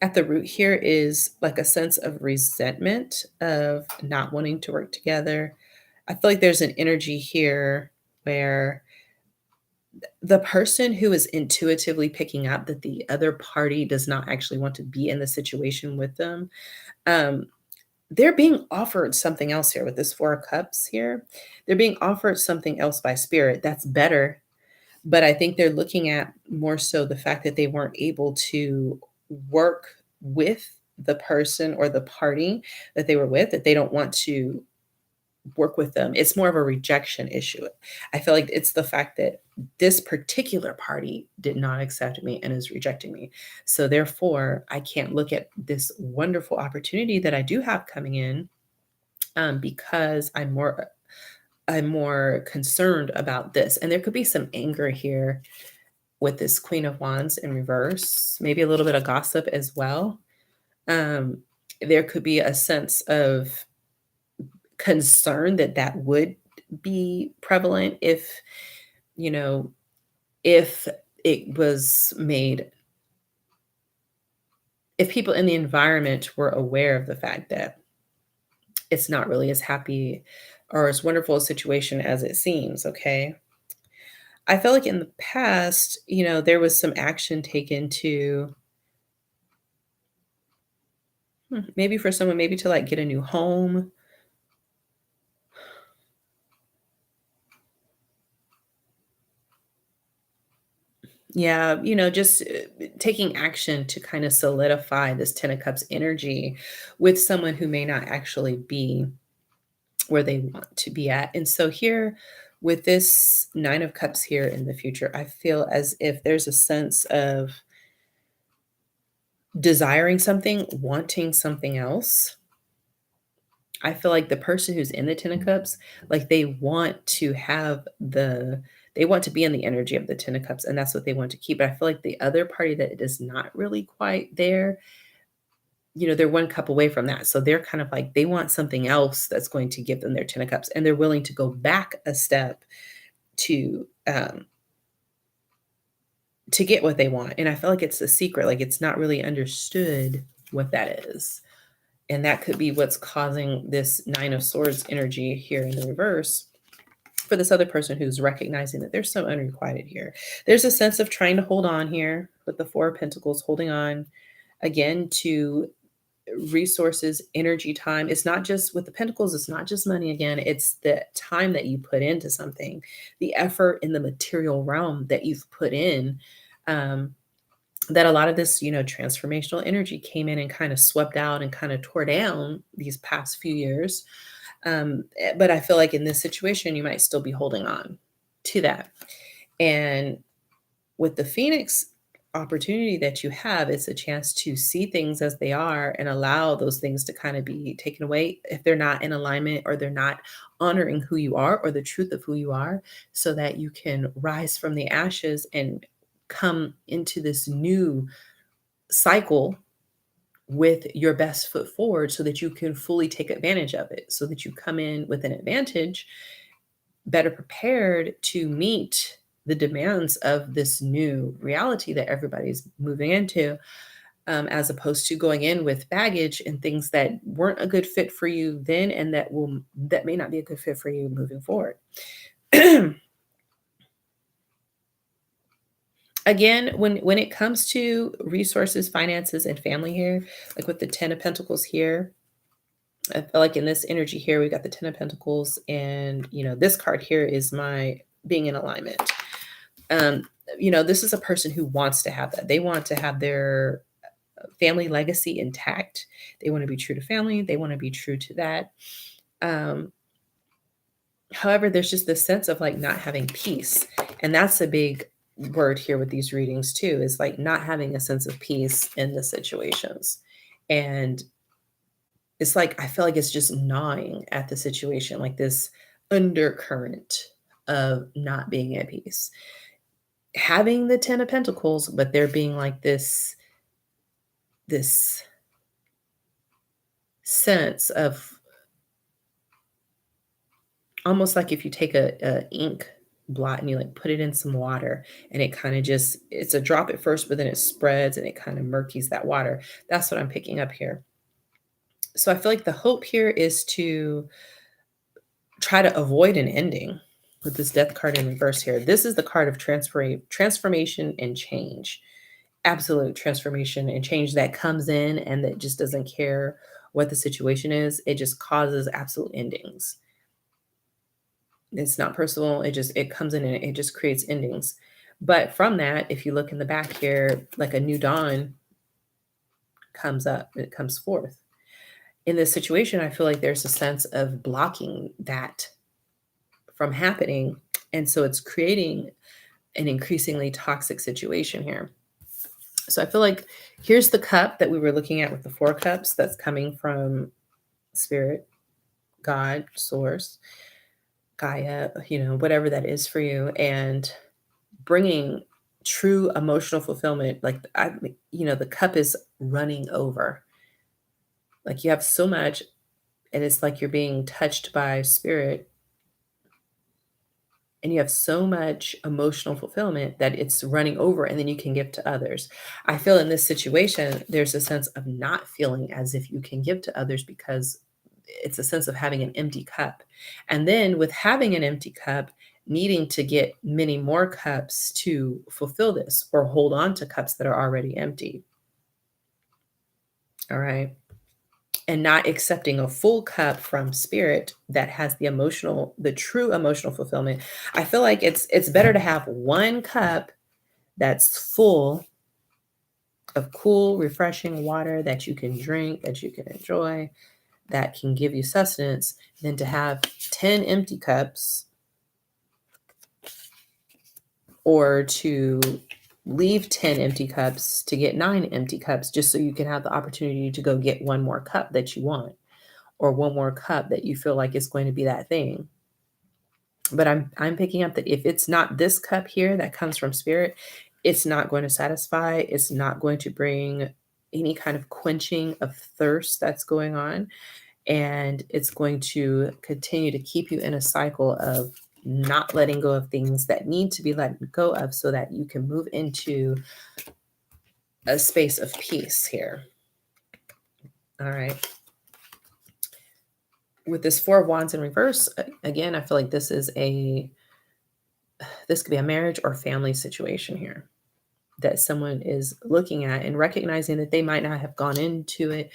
At the root here is like a sense of resentment of not wanting to work together. I feel like there's an energy here where the person who is intuitively picking up that the other party does not actually want to be in the situation with them, um, they're being offered something else here with this 4 of cups here. They're being offered something else by spirit that's better, but I think they're looking at more so the fact that they weren't able to work with the person or the party that they were with, that they don't want to work with them. It's more of a rejection issue. I feel like it's the fact that this particular party did not accept me and is rejecting me. So therefore, I can't look at this wonderful opportunity that I do have coming in, because I'm more concerned about this. And there could be some anger here with this Queen of Wands in reverse, maybe a little bit of gossip as well. Um, there could be a sense of concern that that would be prevalent if, you know, if it was made, if people in the environment were aware of the fact that it's not really as happy or as wonderful a situation as it seems, okay? I felt like in the past, there was some action taken to maybe for someone, maybe to like get a new home. Yeah, just taking action to kind of solidify this 10 of cups energy with someone who may not actually be where they want to be at. And so here with this 9 of cups here in the future, I feel as if there's a sense of desiring something, wanting something else. I feel like the person who's in the 10 of cups, like they want to be in the energy of the 10 of cups and that's what they want to keep. But I feel like the other party that is not really quite there, they're 1 cup away from that. So they're kind of like they want something else that's going to give them their 10 of cups and they're willing to go back a step to get what they want. And I feel like it's a secret, like it's not really understood what that is. And that could be what's causing this 9 of swords energy here in the reverse for this other person who's recognizing that they're so unrequited here. There's a sense of trying to hold on here with the 4 of pentacles, holding on again to resources, energy, time. It's not just with the pentacles, it's not just money again, it's the time that you put into something, the effort in the material realm that you've put in. That a lot of this, transformational energy came in and kind of swept out and kind of tore down these past few years. But I feel like in this situation, you might still be holding on to that. And with the Phoenix opportunity that you have, it's a chance to see things as they are and allow those things to kind of be taken away if they're not in alignment or they're not honoring who you are or the truth of who you are, so that you can rise from the ashes and come into this new cycle with your best foot forward so that you can fully take advantage of it, so that you come in with an advantage, better prepared to meet the demands of this new reality that everybody's moving into, as opposed to going in with baggage and things that weren't a good fit for you then and that may not be a good fit for you moving forward. Again, when it comes to resources, finances, and family here, like with the 10 of Pentacles here, I feel like in this energy here, we got the 10 of Pentacles, and this card here is my being in alignment. Um, this is a person who wants to have that. They want to have their family legacy intact. They want to be true to family. They want to be true to that. However, there's just this sense of like not having peace. And that's a big word here with these readings too, is like not having a sense of peace in the situations. And it's like, I feel like it's just gnawing at the situation, like this undercurrent of not being at peace. Having the 10 of Pentacles, but there being like this sense of almost like if you take a ink blot and you like put it in some water and it kind of just, it's a drop at first, but then it spreads and it kind of murkies that water. That's what I'm picking up here. So I feel like the hope here is to try to avoid an ending with this death card in reverse here. This is the card of transformation and change. Absolute transformation and change that comes in and that just doesn't care what the situation is. It just causes absolute endings. It's not personal. It comes in and it just creates endings. But from that, if you look in the back here, like a new dawn comes up, it comes forth. In this situation, I feel like there's a sense of blocking that from happening. And so it's creating an increasingly toxic situation here. So I feel like here's the cup that we were looking at with the 4 cups that's coming from spirit, God, source, Gaia, whatever that is for you, and bringing true emotional fulfillment. Like the cup is running over. Like you have so much, and it's like you're being touched by spirit, and you have so much emotional fulfillment that it's running over, and then you can give to others. I feel in this situation, there's a sense of not feeling as if you can give to others because it's a sense of having an empty cup. And then with having an empty cup, needing to get many more cups to fulfill this or hold on to cups that are already empty. All right. And not accepting a full cup from spirit that has the true emotional fulfillment. I feel like it's better to have one cup that's full of cool, refreshing water that you can drink, that you can enjoy, that can give you sustenance, than to have 10 empty cups, or to leave 10 empty cups to get 9 empty cups just so you can have the opportunity to go get one more cup that you want, or one more cup that you feel like is going to be that thing. But I'm picking up that if it's not this cup here that comes from spirit, it's not going to satisfy. It's not going to bring any kind of quenching of thirst that's going on. And it's going to continue to keep you in a cycle of not letting go of things that need to be let go of so that you can move into a space of peace here. All right. With this 4 of Wands in reverse, again, I feel like this could be a marriage or family situation here that someone is looking at and recognizing that they might not have gone into it.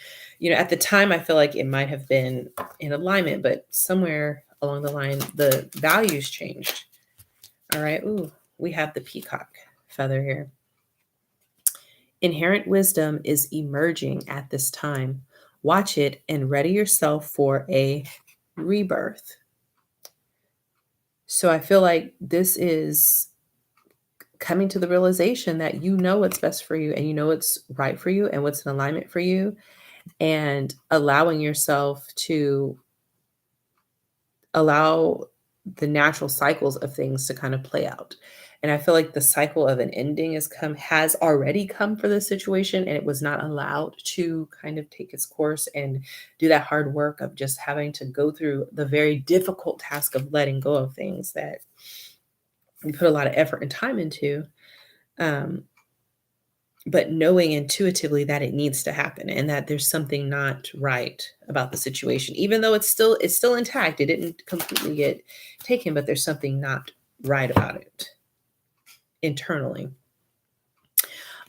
At the time, I feel like it might have been in alignment, but somewhere along the line, the values changed. All right. Ooh, we have the peacock feather here. Inherent wisdom is emerging at this time. Watch it and ready yourself for a rebirth. So I feel like this is coming to the realization that what's best for you, and what's right for you, and what's in alignment for you, and allowing yourself to allow the natural cycles of things to kind of play out. And I feel like the cycle of an ending has already come for this situation, and it was not allowed to kind of take its course and do that hard work of just having to go through the very difficult task of letting go of things that we put a lot of effort and time into. But knowing intuitively that it needs to happen and that there's something not right about the situation, even though it's still intact. It didn't completely get taken, but there's something not right about it internally.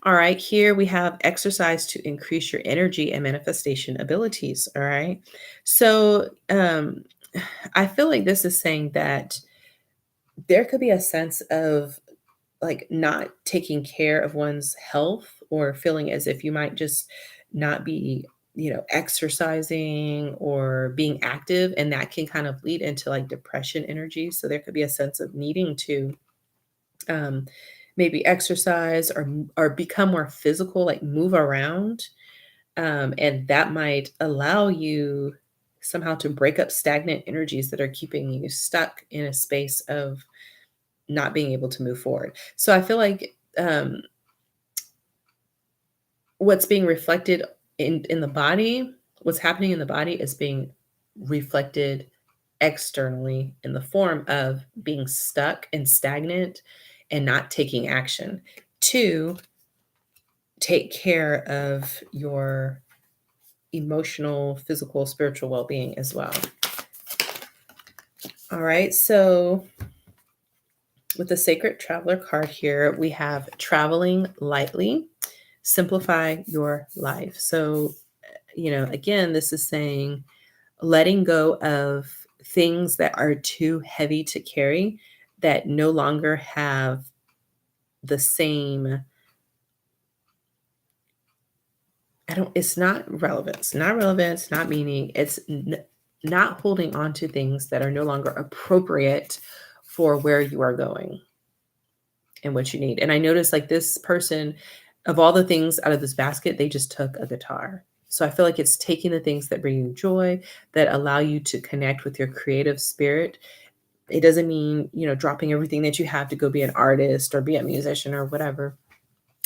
All right, here we have exercise to increase your energy and manifestation abilities. All right. So I feel like this is saying that there could be a sense of like not taking care of one's health or feeling as if you might just not be, exercising or being active. And that can kind of lead into like depression energy. So there could be a sense of needing to um, maybe exercise or become more physical, like move around, and that might allow you somehow to break up stagnant energies that are keeping you stuck in a space of not being able to move forward. So I feel like what's being reflected in the body, what's happening in the body is being reflected externally in the form of being stuck and stagnant and not taking action to take care of your emotional, physical, spiritual well-being as well. All right. So with the Sacred Traveler card here, we have traveling lightly, simplify your life. So, again, this is saying letting go of things that are too heavy to carry, that no longer have the same, it's not relevance, not relevance, not meaning, it's not holding on to things that are no longer appropriate for where you are going and what you need. And I noticed like this person, of all the things out of this basket, they just took a guitar. So I feel like it's taking the things that bring you joy, that allow you to connect with your creative spirit. It doesn't mean, dropping everything that you have to go be an artist or be a musician or whatever.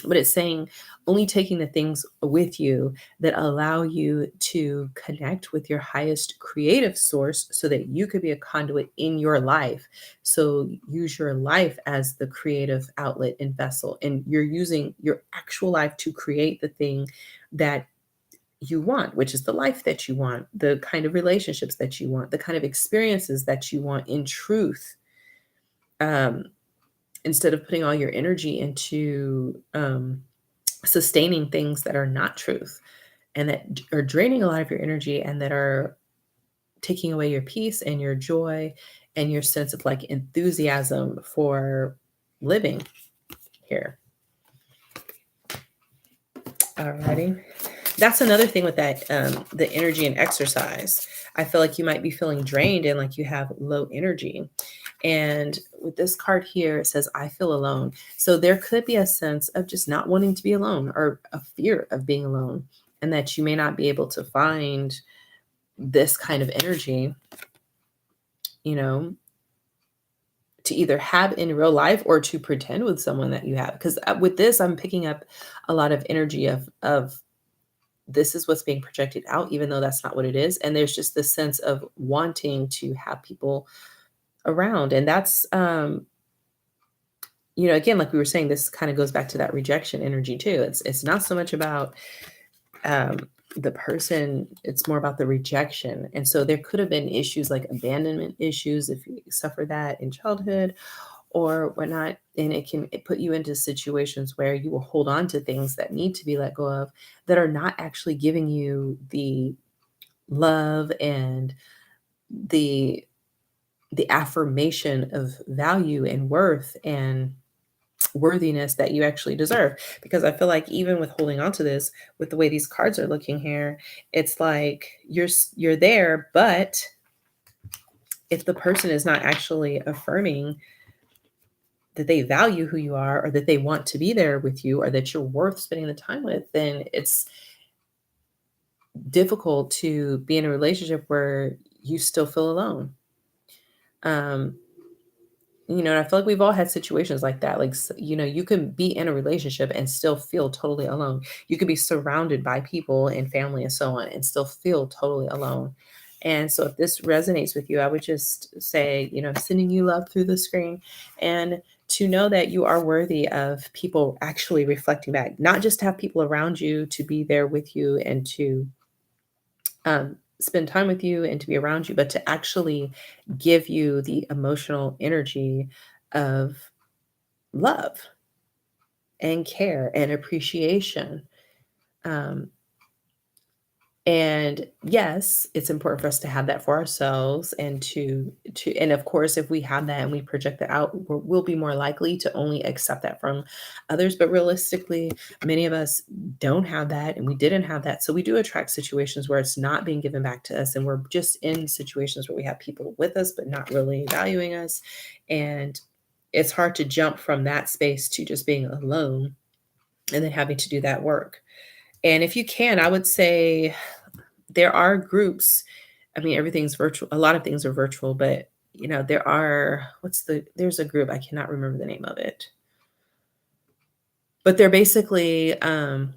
But it's saying only taking the things with you that allow you to connect with your highest creative source so that you could be a conduit in your life. So use your life as the creative outlet and vessel. And you're using your actual life to create the thing that you want, which is the life that you want, the kind of relationships that you want, the kind of experiences that you want in truth. Instead of putting all your energy into sustaining things that are not truth and that are draining a lot of your energy and that are taking away your peace and your joy and your sense of like enthusiasm for living here. Alrighty. That's another thing with that, the energy and exercise. I feel like you might be feeling drained and like you have low energy. And with this card here, it says, I feel alone. So there could be a sense of just not wanting to be alone or a fear of being alone, and that you may not be able to find this kind of energy, to either have in real life or to pretend with someone that you have. Because with this, I'm picking up a lot of energy of this is what's being projected out, even though that's not what it is. And there's just this sense of wanting to have people around. And that's, again, like we were saying, this kind of goes back to that rejection energy too. It's not so much about the person, it's more about the rejection. And so there could have been issues like abandonment issues if you suffer that in childhood or whatnot. And it put you into situations where you will hold on to things that need to be let go of that are not actually giving you the love and the affirmation of value and worth and worthiness that you actually deserve. Because I feel like even with holding on to this, with the way these cards are looking here, it's like you're there, but if the person is not actually affirming that they value who you are or that they want to be there with you or that you're worth spending the time with, then it's difficult to be in a relationship where you still feel alone. Um, and I feel like we've all had situations like that. Like, you can be in a relationship and still feel totally alone. You could be surrounded by people and family and so on and still feel totally alone. And so if this resonates with you, I would just say, sending you love through the screen and to know that you are worthy of people actually reflecting back, not just to have people around you to be there with you and to spend time with you and to be around you, but to actually give you the emotional energy of love and care and appreciation. Um, and yes, it's important for us to have that for ourselves and and of course, if we have that and we project that out, we'll be more likely to only accept that from others. But realistically, many of us don't have that and we didn't have that. So we do attract situations where it's not being given back to us. And we're just in situations where we have people with us, but not really valuing us. And it's hard to jump from that space to just being alone and then having to do that work. And if you can, I would say there are groups. I mean, everything's virtual. A lot of things are virtual, but there are there's a group, I cannot remember the name of it. But they're basically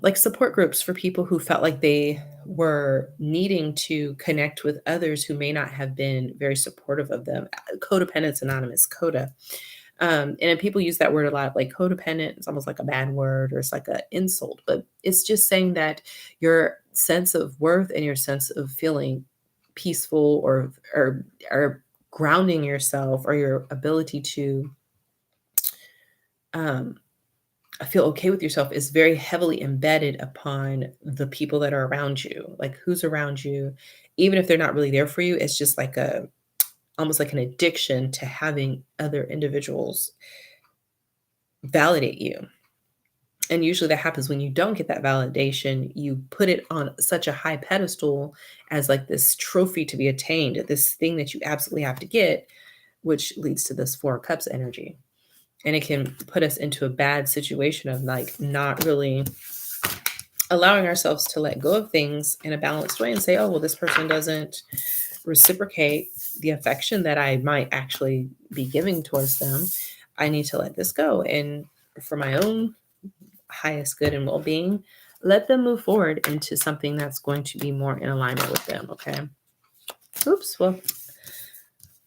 like support groups for people who felt like they were needing to connect with others who may not have been very supportive of them. Codependence Anonymous, CODA. And people use that word a lot, like codependent. It's almost like a bad word or it's like an insult, but it's just saying that your sense of worth and your sense of feeling peaceful or grounding yourself or your ability to um, feel okay with yourself is very heavily embedded upon the people that are around you, like who's around you, even if they're not really there for you. It's just like almost like an addiction to having other individuals validate you. And usually that happens when you don't get that validation. You put it on such a high pedestal as like this trophy to be attained, this thing that you absolutely have to get, which leads to this Four of Cups energy. And it can put us into a bad situation of like not really allowing ourselves to let go of things in a balanced way and say, oh, well, this person doesn't reciprocate the affection that I might actually be giving towards them. I need to let this go. And for my own highest good and well-being, let them move forward into something that's going to be more in alignment with them. Okay. Oops. Well,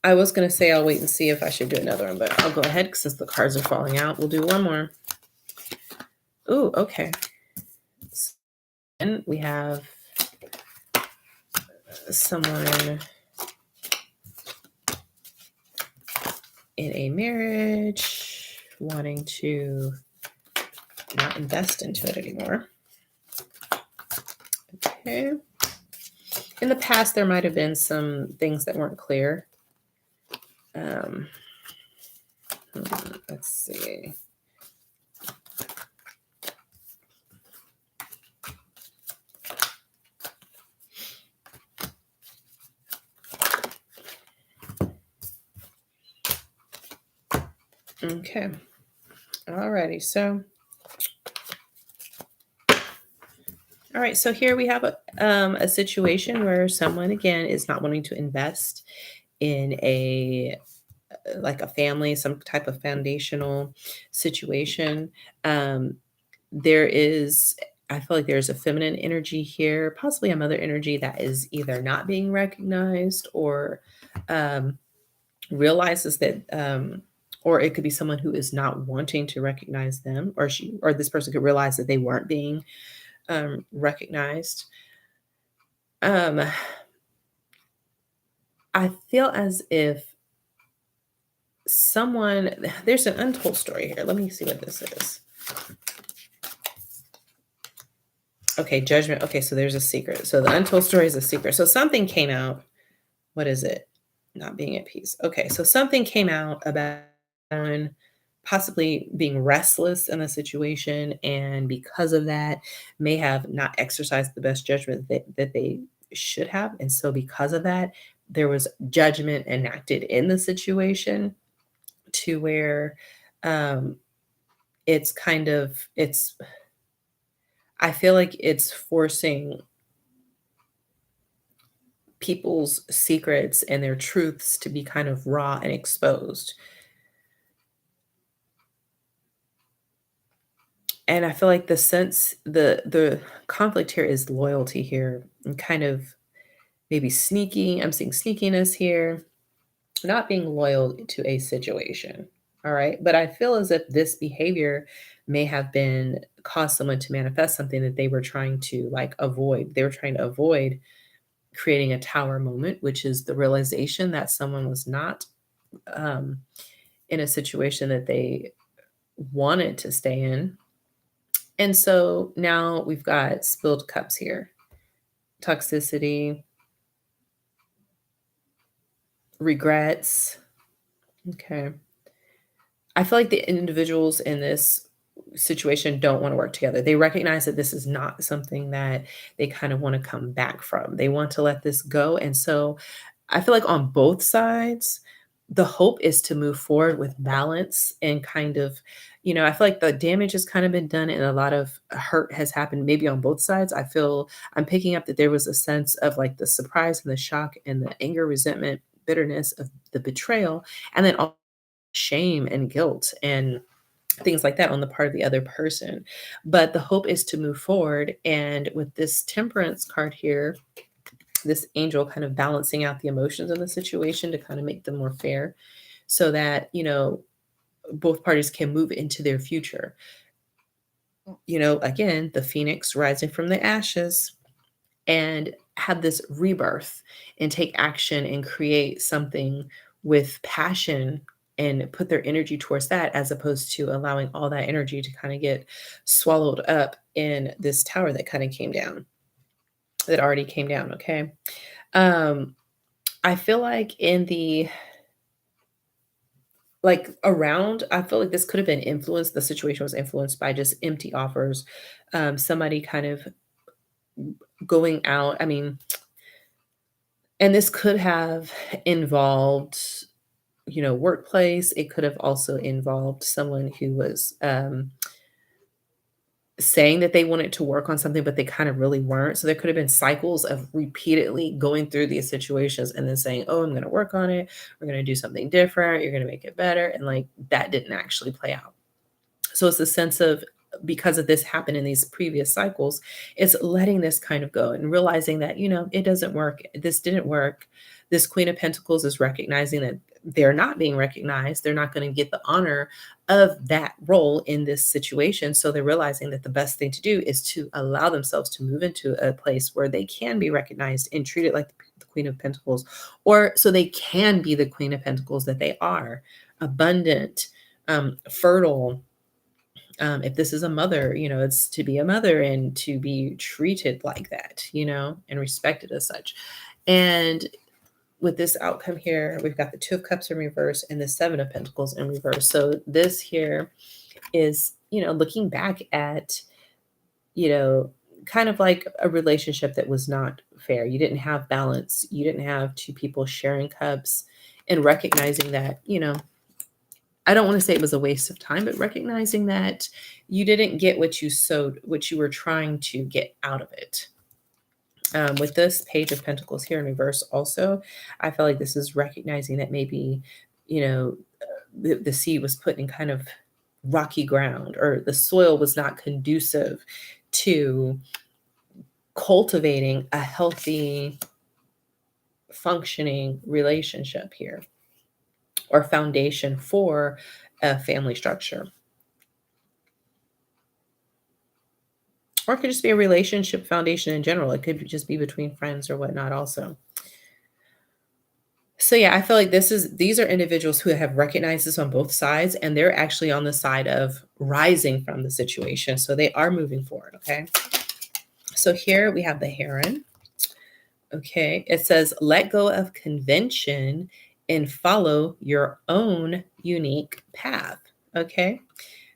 I was going to say I'll wait and see if I should do another one, but I'll go ahead since the cards are falling out. We'll do one more. Ooh, okay. And we have someone in a marriage wanting to not invest into it anymore. Okay. In the past, there might have been some things that weren't clear. Let's see. Okay. Alrighty. All right. So here we have a situation where someone again is not wanting to invest in like a family, some type of foundational situation. There is, I feel like there's a feminine energy here, possibly a mother energy that is either not being recognized or realizes that, or it could be someone who is not wanting to recognize them, or this person could realize that they weren't being recognized. I feel as if there's an untold story here. Let me see what this is. Okay, judgment. Okay, so there's a secret. So the untold story is a secret. So something came out. What is it? Not being at peace. Okay, so something came out about someone possibly being restless in a situation, and because of that, may have not exercised the best judgment that they should have. And so because of that, there was judgment enacted in the situation to where um it's I feel like it's forcing people's secrets and their truths to be kind of raw and exposed. And I feel like the conflict here is loyalty here and kind of maybe sneaky. I'm seeing sneakiness here, not being loyal to a situation. All right. But I feel as if this behavior may have been caused someone to manifest something that they were trying to like avoid. They were trying to avoid creating a tower moment, which is the realization that someone was not um, in a situation that they wanted to stay in. And so now we've got spilled cups here, toxicity, regrets. Okay. I feel like the individuals in this situation don't want to work together. They recognize that this is not something that they kind of want to come back from. They want to let this go. And so I feel like on both sides, the hope is to move forward with balance and kind of, I feel like the damage has kind of been done and a lot of hurt has happened maybe on both sides. I feel I'm picking up that there was a sense of like the surprise and the shock and the anger, resentment, bitterness of the betrayal, and then shame and guilt and things like that on the part of the other person. But the hope is to move forward. And with this temperance card here, this angel kind of balancing out the emotions of the situation to kind of make them more fair so that, both parties can move into their future. Again, the phoenix rising from the ashes and have this rebirth and take action and create something with passion and put their energy towards that as opposed to allowing all that energy to kind of get swallowed up in this tower that kind of came down that already came down. Okay. um I feel like in the like around I feel like this could have been influenced, the situation was influenced by just empty offers, somebody kind of going out, I mean, and this could have involved, workplace. It could have also involved someone who was saying that they wanted to work on something, but they kind of really weren't. So there could have been cycles of repeatedly going through these situations and then saying, "Oh, I'm going to work on it. We're going to do something different. You're going to make it better." And like that didn't actually play out. So it's a sense of because of this happened in these previous cycles, it's letting this kind of go and realizing that, it doesn't work. This didn't work. This Queen of Pentacles is recognizing that they're not being recognized. They're not going to get the honor of that role in this situation. So they're realizing that the best thing to do is to allow themselves to move into a place where they can be recognized and treated like the Queen of Pentacles, or so they can be the Queen of Pentacles that they are, abundant, fertile. If this is a mother, it's to be a mother and to be treated like that, and respected as such. And with this outcome here, we've got the Two of Cups in reverse and the Seven of Pentacles in reverse. So this here is, looking back at, you know, kind of like a relationship that was not fair. You didn't have balance. You didn't have two people sharing cups and recognizing that, I don't want to say it was a waste of time, but recognizing that you didn't get what you sowed, what you were trying to get out of it. With this Page of Pentacles here in reverse, also, I feel like this is recognizing that maybe, the seed was put in kind of rocky ground or the soil was not conducive to cultivating a healthy, functioning relationship here or foundation for a family structure. Or it could just be a relationship foundation in general. It could just be between friends or whatnot also. So yeah, I feel like these are individuals who have recognized this on both sides and they're actually on the side of rising from the situation. So they are moving forward, okay? So here we have the Heron. Okay, it says let go of convention and follow your own unique path. Okay,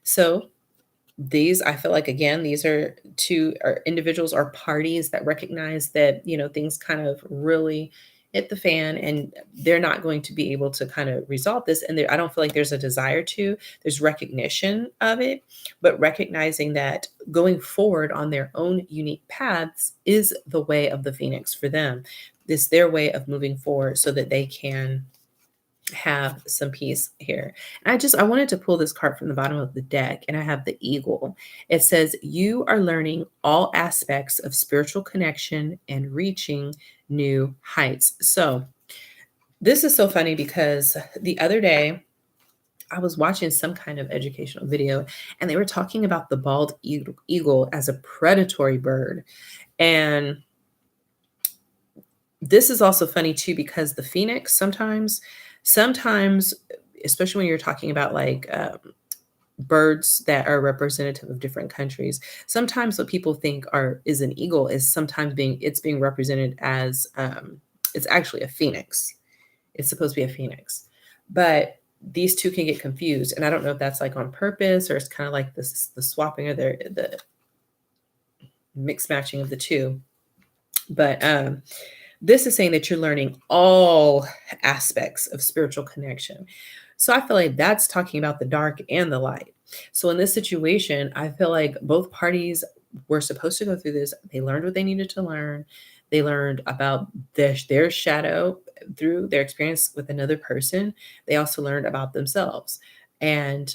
so these I feel like again these are two are individuals or parties that recognize that things kind of really hit the fan and they're not going to be able to kind of resolve this, and I don't feel like there's a desire to. There's recognition of it, but recognizing that going forward on their own unique paths is the way of the Phoenix for them. This their way of moving forward so that they can have some peace here. And I wanted to pull this card from the bottom of the deck, and I have the eagle. It says, "You are learning all aspects of spiritual connection and reaching new heights." So this is so funny because the other day I was watching some kind of educational video and they were talking about the bald eagle as a predatory bird. And this is also funny too because the phoenix sometimes, especially when you're talking about like birds that are representative of different countries. Sometimes what people think is an eagle is sometimes being represented as it's actually a phoenix. It's supposed to be a phoenix. But these two can get confused. And I don't know if that's like on purpose or it's kind of like this the swapping or the mix matching of the two. But this is saying that you're learning all aspects of spiritual connection. So I feel like that's talking about the dark and the light. So in this situation, I feel like both parties were supposed to go through this. They learned what they needed to learn. They learned about their shadow through their experience with another person. They also learned about themselves and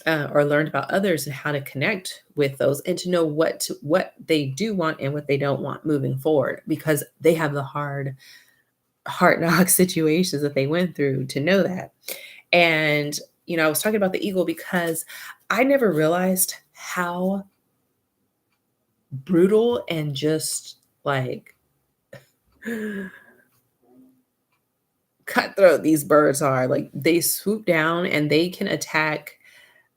or learned about others and how to connect with those and to know what they do want and what they don't want moving forward because they have the heart knock situations that they went through to know that. And I was talking about the eagle because I never realized how brutal and just like cutthroat these birds are. Like they swoop down and they can attack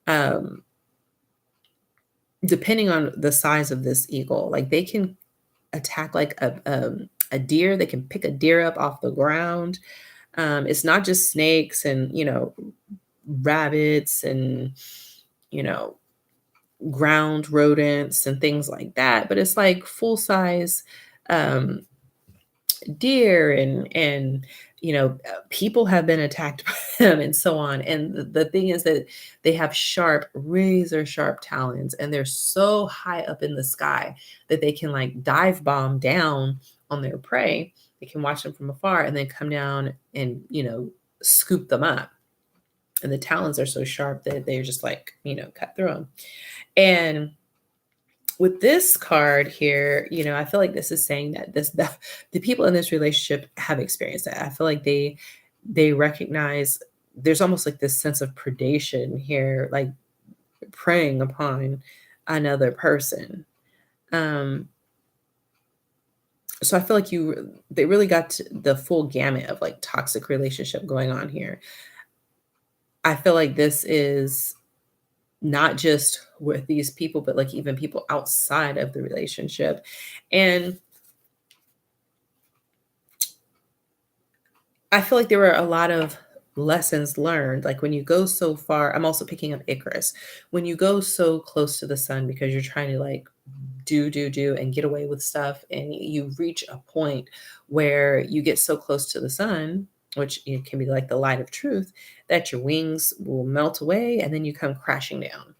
um depending on the size of this eagle. Like they can attack like a deer. They can pick a deer up off the ground. It's not just snakes and rabbits and you know ground rodents and things like that, but it's like full size um, deer and people have been attacked by them and so on. And the thing is that they have sharp, razor sharp talons, and they're so high up in the sky that they can like dive bomb down on their prey. They can watch them from afar and then come down and scoop them up. And the talons are so sharp that they're just like cut through them. And with this card here, I feel like this is saying that the people in this relationship have experienced that. I feel like they recognize there's almost like this sense of predation here, like preying upon another person. So I feel like they really got the full gamut of like toxic relationship going on here. I feel like this is not just with these people, but like even people outside of the relationship. And I feel like there were a lot of lessons learned. Like when you go so far, I'm also picking up Icarus. When you go so close to the sun because you're trying to like do and get away with stuff, and you reach a point where you get so close to the sun, which can be like the light of truth, that your wings will melt away and then you come crashing down.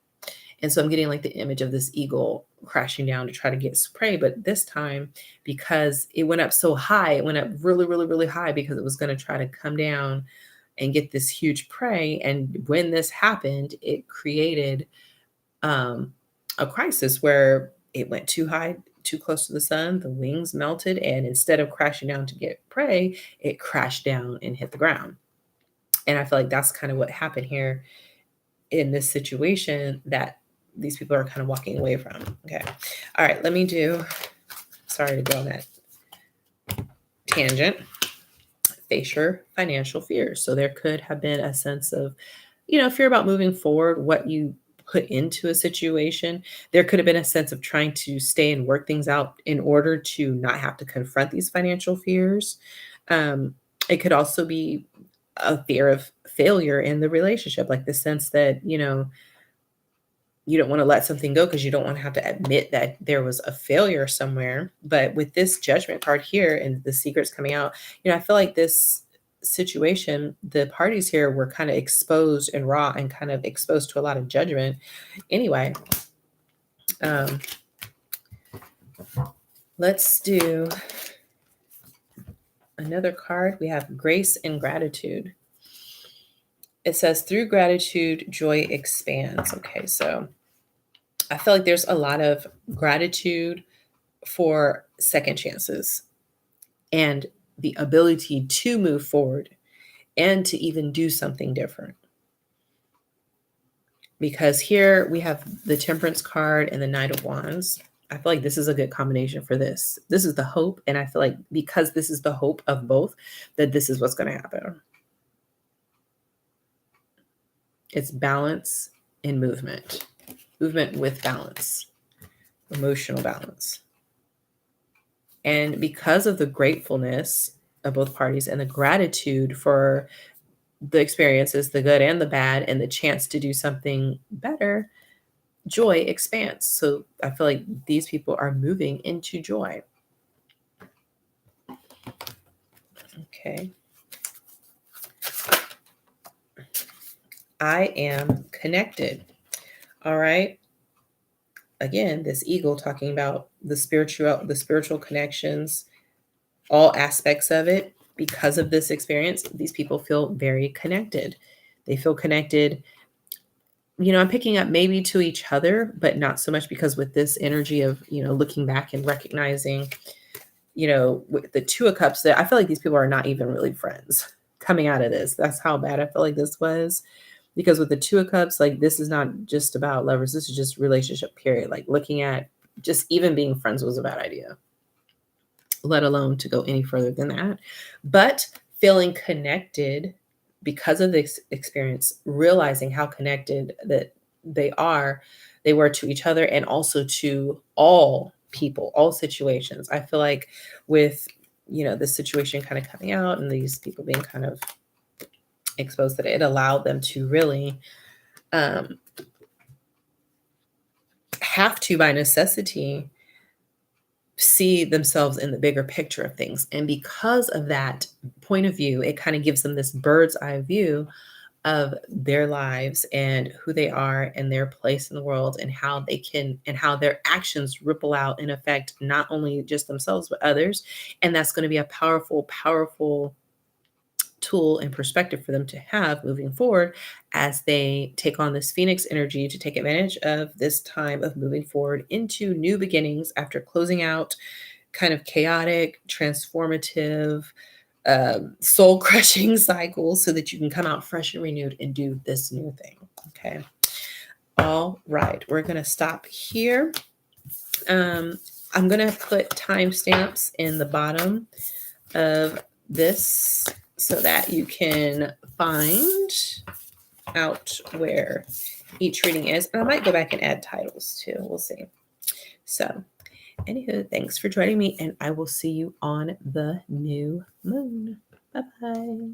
And so I'm getting like the image of this eagle crashing down to try to get prey. But this time, because it went up so high, it went up really, really, really high because it was going to try to come down and get this huge prey. And when this happened, it created a crisis where it went too high, too close to the sun, the wings melted, and instead of crashing down to get prey, it crashed down and hit the ground. And I feel like that's kind of what happened here in this situation that these people are kind of walking away from. Okay. All right. Sorry to go on that tangent. Face your financial fears. So there could have been a sense of, fear about moving forward, what you put into a situation. There could have been a sense of trying to stay and work things out in order to not have to confront these financial fears. It could also be a fear of failure in the relationship, like the sense that, you don't want to let something go because you don't want to have to admit that there was a failure somewhere. But with this judgment card here and the secrets coming out, I feel like this situation, the parties here were kind of exposed and raw and kind of exposed to a lot of judgment. Anyway, let's do another card. We have grace and gratitude. It says, through gratitude, joy expands. Okay, so I feel like there's a lot of gratitude for second chances and the ability to move forward and to even do something different. Because here we have the Temperance card and the Knight of Wands. I feel like this is a good combination for this. This is the hope, and I feel like because this is the hope of both, that this is what's going to happen. It's balance in movement with balance, emotional balance. And because of the gratefulness of both parties and the gratitude for the experiences, the good and the bad, and the chance to do something better, joy expands. So I feel like these people are moving into joy. Okay. I am connected. All right. Again, this eagle talking about the spiritual connections, all aspects of it. Because of this experience, these people feel very connected. They feel connected. I'm picking up maybe to each other, but not so much, because with this energy of, looking back and recognizing, with the Two of Cups, that I feel like these people are not even really friends coming out of this. That's how bad I feel like this was. Because with the Two of Cups, like, this is not just about lovers. This is just relationship, period. Like, looking at just even being friends was a bad idea, let alone to go any further than that. But feeling connected because of this experience, realizing how connected that they were to each other, and also to all people, all situations. I feel like with, this situation kind of coming out and these people being kind of exposed, that it allowed them to really have to, by necessity, see themselves in the bigger picture of things. And because of that point of view, it kind of gives them this bird's eye view of their lives and who they are and their place in the world, and how they can, and how their actions ripple out and affect not only just themselves, but others. And that's going to be a powerful, powerful tool and perspective for them to have moving forward, as they take on this Phoenix energy to take advantage of this time of moving forward into new beginnings after closing out kind of chaotic, transformative, soul crushing cycles, so that you can come out fresh and renewed and do this new thing. Okay. All right. We're going to stop here. I'm going to put timestamps in the bottom of this so that you can find out where each reading is. And I might go back and add titles too. We'll see. So, anywho, thanks for joining me, and I will see you on the new moon. Bye-bye.